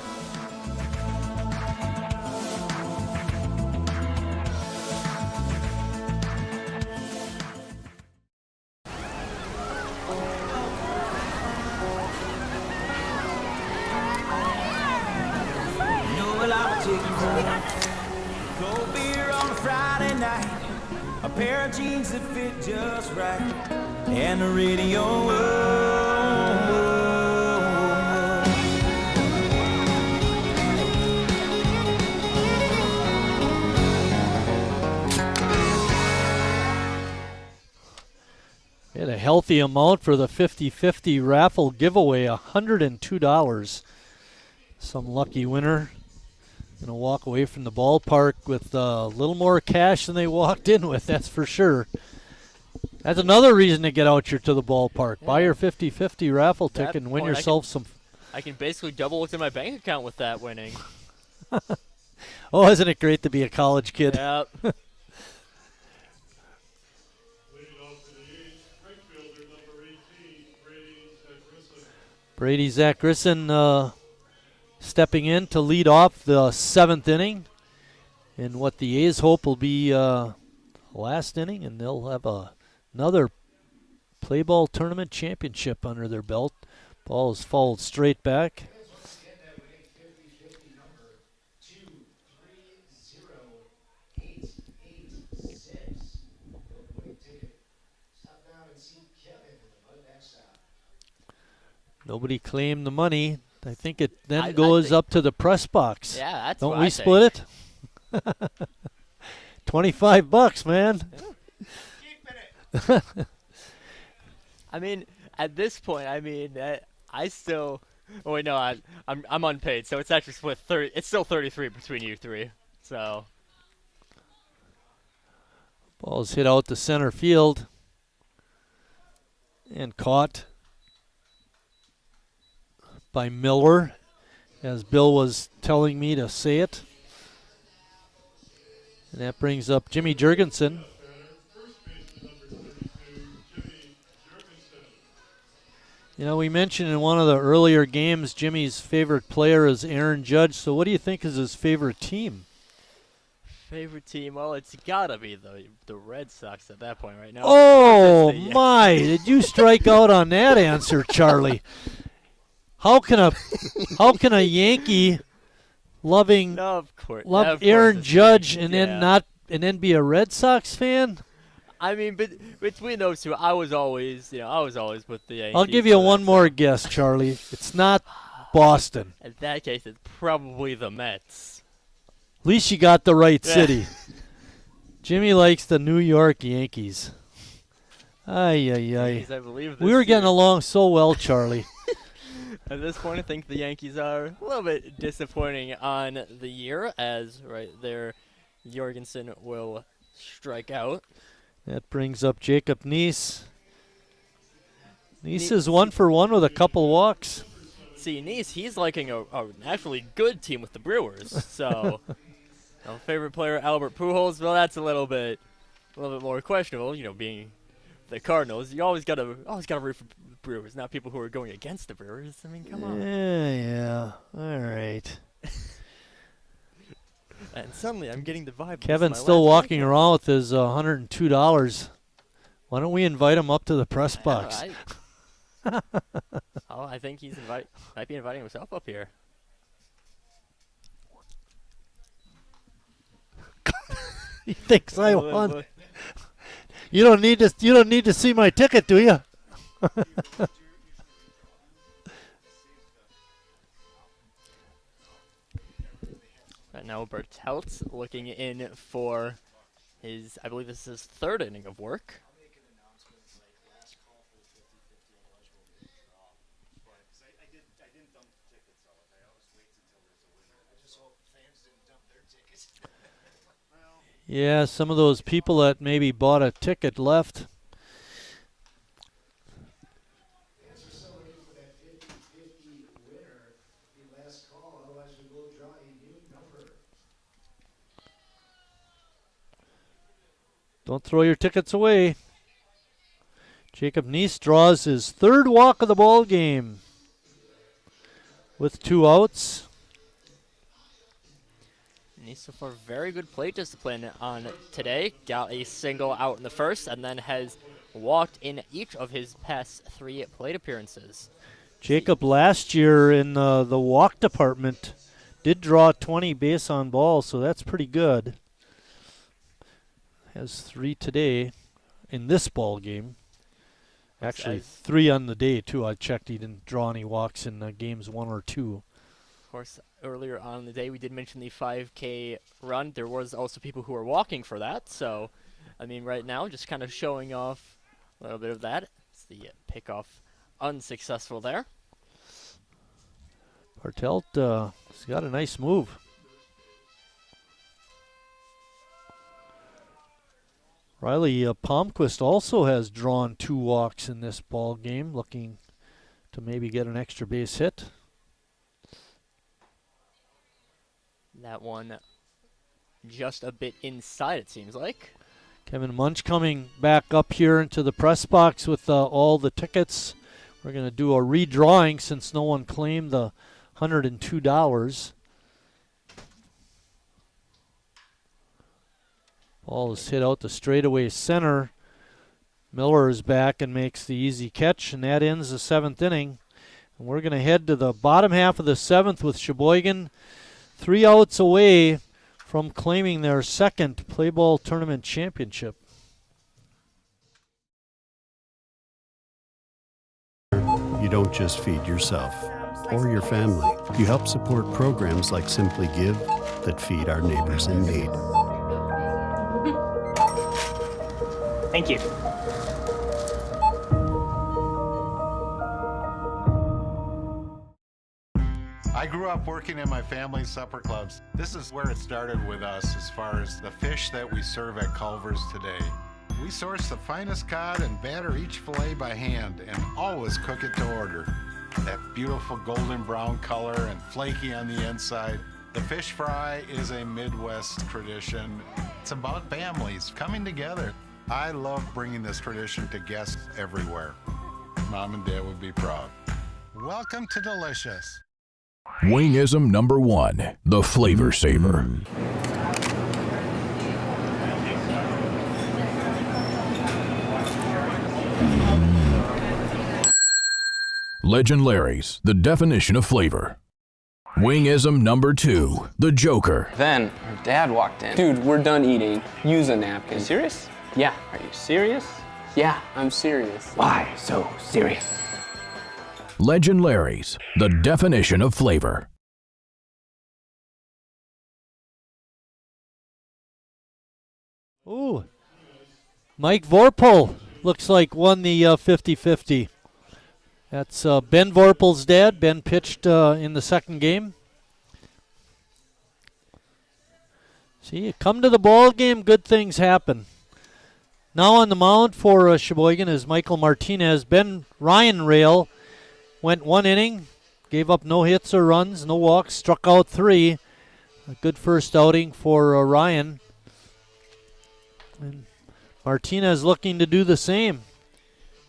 Cold beer on a Friday night, a pair of jeans that fit just right, and the radio.
We had a healthy amount for the 50-50 raffle giveaway, $102. Some lucky winner going to walk away from the ballpark with a little more cash than they walked in with, that's for sure. That's another reason to get out here to the ballpark. Yeah. Buy your 50-50 raffle ticket and win yourself some.
I can basically double what's in my bank account with that winning.
Oh, isn't it great to be a college kid?
Yep.
Brady Zackerson stepping in to lead off the 7th inning in what the A's hope will be last inning, and they'll have another play ball tournament championship under their belt. Ball is fouled straight back. Nobody claimed the money. I think it then goes up to the press box.
Yeah, that's
Don't
what
we
I
split it? $25, man.
I mean, at this point, I still. Oh wait, no, I'm unpaid, so it's actually split 30. It's still 33 between you three. So.
Ball's hit out to center field and caught by Miller, as Bill was telling me to say it. And that brings up Jimmy Jurgensen. You know, we mentioned in one of the earlier games Jimmy's favorite player is Aaron Judge. So what do you think is his favorite team?
Favorite team? Well, it's got to be the Red Sox at that point right now.
Oh, my. Did you strike out on that answer, Charlie? How can a Yankee love Aaron Judge and then be a Red Sox fan?
I mean, but between those two, I was always with the Yankees.
I'll give you one more guess, Charlie. It's not Boston.
In that case, it's probably the Mets.
At least you got the right city. Jimmy likes the New York Yankees. Ay, ay, ay.
I believe
We were getting along so well, Charlie.
At this point, I think the Yankees are a little bit disappointing on the year, as right there, Jorgensen will strike out.
That brings up Jacob Neese. Neese is 1 for 1 with a couple walks.
See, Neese, he's liking a actually good team with the Brewers. So, favorite player Albert Pujols. Well, that's a little bit more questionable. You know, being the Cardinals, you always gotta root for Brewers, not people who are going against the Brewers. I mean, come on.
Yeah. All right.
And suddenly, I'm getting the vibe.
Kevin's still walking around with his $102. Why don't we invite him up to the press box?
I think he's might be inviting himself up here.
He thinks I won. You don't need to see my ticket, do you?
Right now, Bertelt's looking in for his, I believe this is his third inning of work.
Yeah, some of those people that maybe bought a ticket left. Don't throw your tickets away. Jacob Neese draws his third walk of the ball game with 2 outs.
Neese so far very good plate discipline on today. Got a single out in the first and then has walked in each of his past 3 plate appearances.
Jacob last year in the walk department did draw 20 base on balls, so that's pretty good. Has 3 today in this ball game. Actually, 3 on the day, too. I checked he didn't draw any walks in games 1 or 2.
Of course, earlier on in the day, we did mention the 5K run. There was also people who were walking for that. So, I mean, right now, just kind of showing off a little bit of that. It's the pickoff unsuccessful there.
Bartelt has got a nice move. Riley Palmquist also has drawn 2 walks in this ball game, looking to maybe get an extra base hit.
That one just a bit inside, it seems like.
Kevin Munch coming back up here into the press box with all the tickets. We're going to do a redrawing since no one claimed the $102. Ball is hit out the straightaway center. Miller is back and makes the easy catch, and that ends the 7th inning. And we're going to head to the bottom half of the 7th with Sheboygan 3 outs away from claiming their 2nd Play Ball Tournament championship.
You don't just feed yourself or your family. You help support programs like Simply Give that feed our neighbors in need.
Thank you.
I grew up working in my family's supper clubs. This is where it started with us as far as the fish that we serve at Culver's today. We source the finest cod and batter each fillet by hand and always cook it to order. That beautiful golden brown color and flaky on the inside. The fish fry is a Midwest tradition. It's about families coming together. I love bringing this tradition to guests everywhere. Mom and Dad would be proud. Welcome to Delicious.
Wingism number 1, the Flavor Saver. Legend Larry's, the definition of flavor. Wingism number 2, the Joker.
Then her dad walked in. Dude, we're done eating. Use a napkin. Are you serious? Yeah. Are you serious? Yeah, I'm serious. Why so serious?
Legend Larry's, the definition of flavor.
Ooh, Mike Vorpal looks like won the 50-50. That's Ben Vorpal's dad. Ben pitched in the second game. See, you come to the ball game, good things happen. Now on the mound for Sheboygan is Michael Martinez. Ryan Rail went 1 inning, gave up no hits or runs, no walks, struck out 3. A good first outing for Ryan. And Martinez looking to do the same.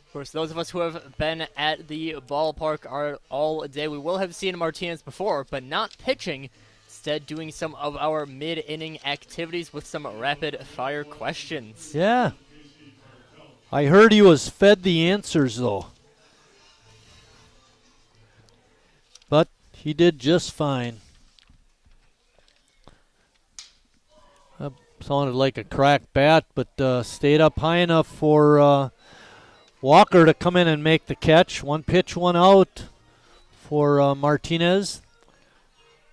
Of course, those of us who have been at the ballpark are all day. We will have seen Martinez before, but not pitching. Instead, doing some of our mid-inning activities with some rapid-fire questions.
Yeah. I heard he was fed the answers, though. But he did just fine. Sounded like a cracked bat, but stayed up high enough for Walker to come in and make the catch. 1 pitch, 1 out for Martinez.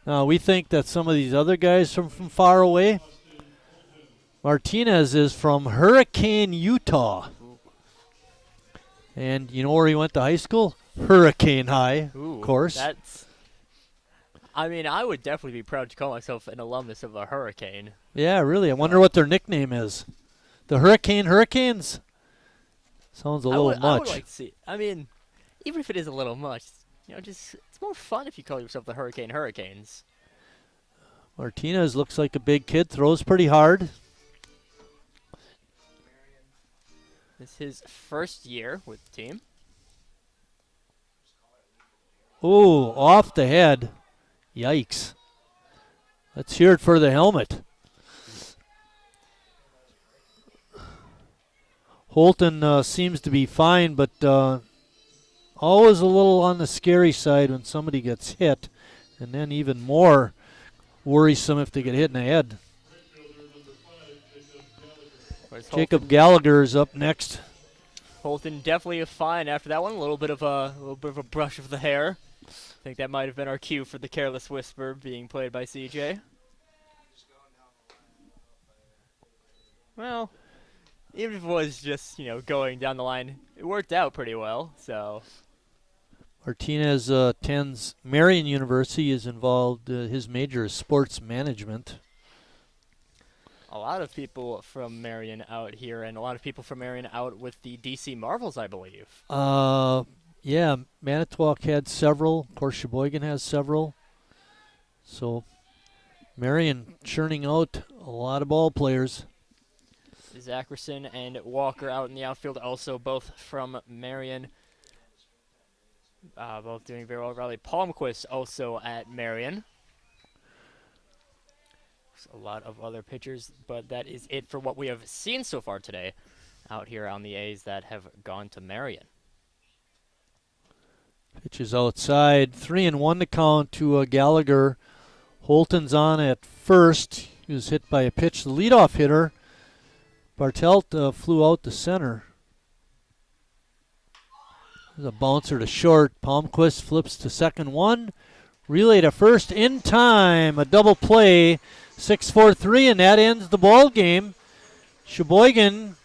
Now, we think that some of these other guys are from far away. Martinez is from Hurricane, Utah. And you know where he went to high school? Hurricane High, of course.
I would definitely be proud to call myself an alumnus of a Hurricane.
Yeah, really. I wonder what their nickname is. The Hurricanes? Sounds a little much.
I would like to see. Even if it is a little much, it's more fun if you call yourself the Hurricanes.
Martinez looks like a big kid, throws pretty hard.
This is his first year with the team.
Ooh, off the head. Yikes. Let's hear it for the helmet. Holton seems to be fine, but always a little on the scary side when somebody gets hit, and then even more worrisome if they get hit in the head. Jacob Gallagher is up next.
Holton definitely fine after that one. A little bit of a brush of the hair. I think that might have been our cue for the Careless Whisper being played by CJ. Well, even if it was just, going down the line, it worked out pretty well, so.
Martinez attends Marion University, is involved, his major is sports management.
A lot of people from Marion out here, and a lot of people from Marion out with the DC Marvels, I believe.
Yeah, Manitowoc had several. Of course, Sheboygan has several. So, Marion churning out a lot of ball players.
Zackerson and Walker out in the outfield, also both from Marion. Both doing very well. Riley Palmquist also at Marion. There's a lot of other pitchers, but that is it for what we have seen so far today out here on the A's that have gone to Marion.
Pitches outside. 3-1 to count to Gallagher. Holton's on at first. He was hit by a pitch. The leadoff hitter, Bartelt, flew out to center. There's a bouncer to short. Palmquist flips to second one. Relay to first in time. A double play. 6-4-3, and that ends the ball game. Sheboygan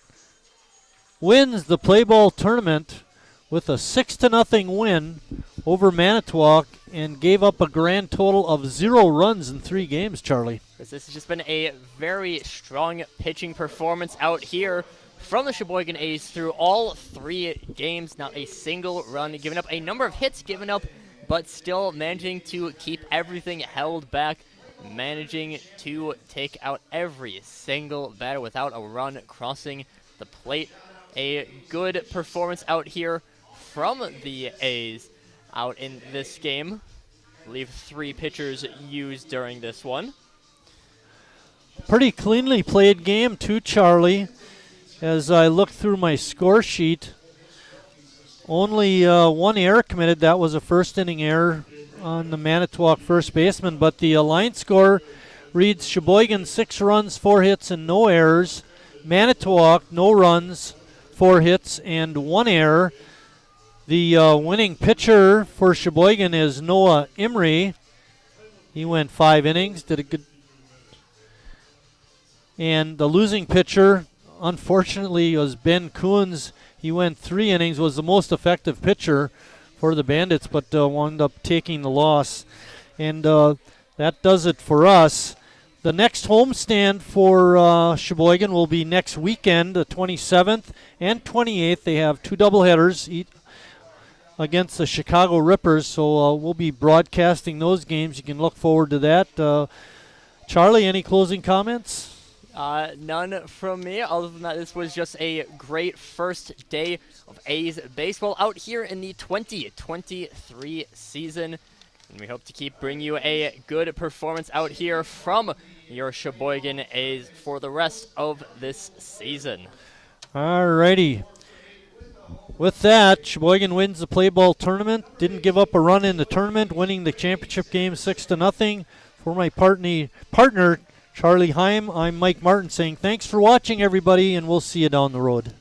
wins the play ball tournament with a 6-0 win over Manitowoc and gave up a grand total of 0 runs in 3 games, Charlie.
This has just been a very strong pitching performance out here from the Sheboygan A's through all 3 games. Not a single run given up, a number of hits given up, but still managing to keep everything held back, managing to take out every single batter without a run crossing the plate. A good performance out here from the A's out in this game. I believe 3 pitchers used during this one.
Pretty cleanly played game too, Charlie. As I look through my score sheet, only 1 error committed. That was a first inning error on the Manitowoc first baseman, but the line score reads Sheboygan 6 runs, 4 hits, and no errors. Manitowoc, no runs, 4 hits, and 1 error. The winning pitcher for Sheboygan is Noah Emery. He went 5 innings, did a good. And the losing pitcher, unfortunately, was Ben Coons. He went 3 innings, was the most effective pitcher for the Bandits, but wound up taking the loss. And that does it for us. The next homestand for Sheboygan will be next weekend, the 27th and 28th. They have 2 doubleheaders against the Chicago Rippers, so we'll be broadcasting those games. You can look forward to that. Charlie, any closing comments?
None from me. Other than that, this was just a great first day of A's baseball out here in the 2023 season. And we hope to keep bringing you a good performance out here from your Sheboygan A's for the rest of this season.
All righty. With that, Sheboygan wins the play ball tournament. Didn't give up a run in the tournament, winning the championship game 6-0. For my partner, Charlie Heim, I'm Mike Martin saying thanks for watching, everybody, and we'll see you down the road.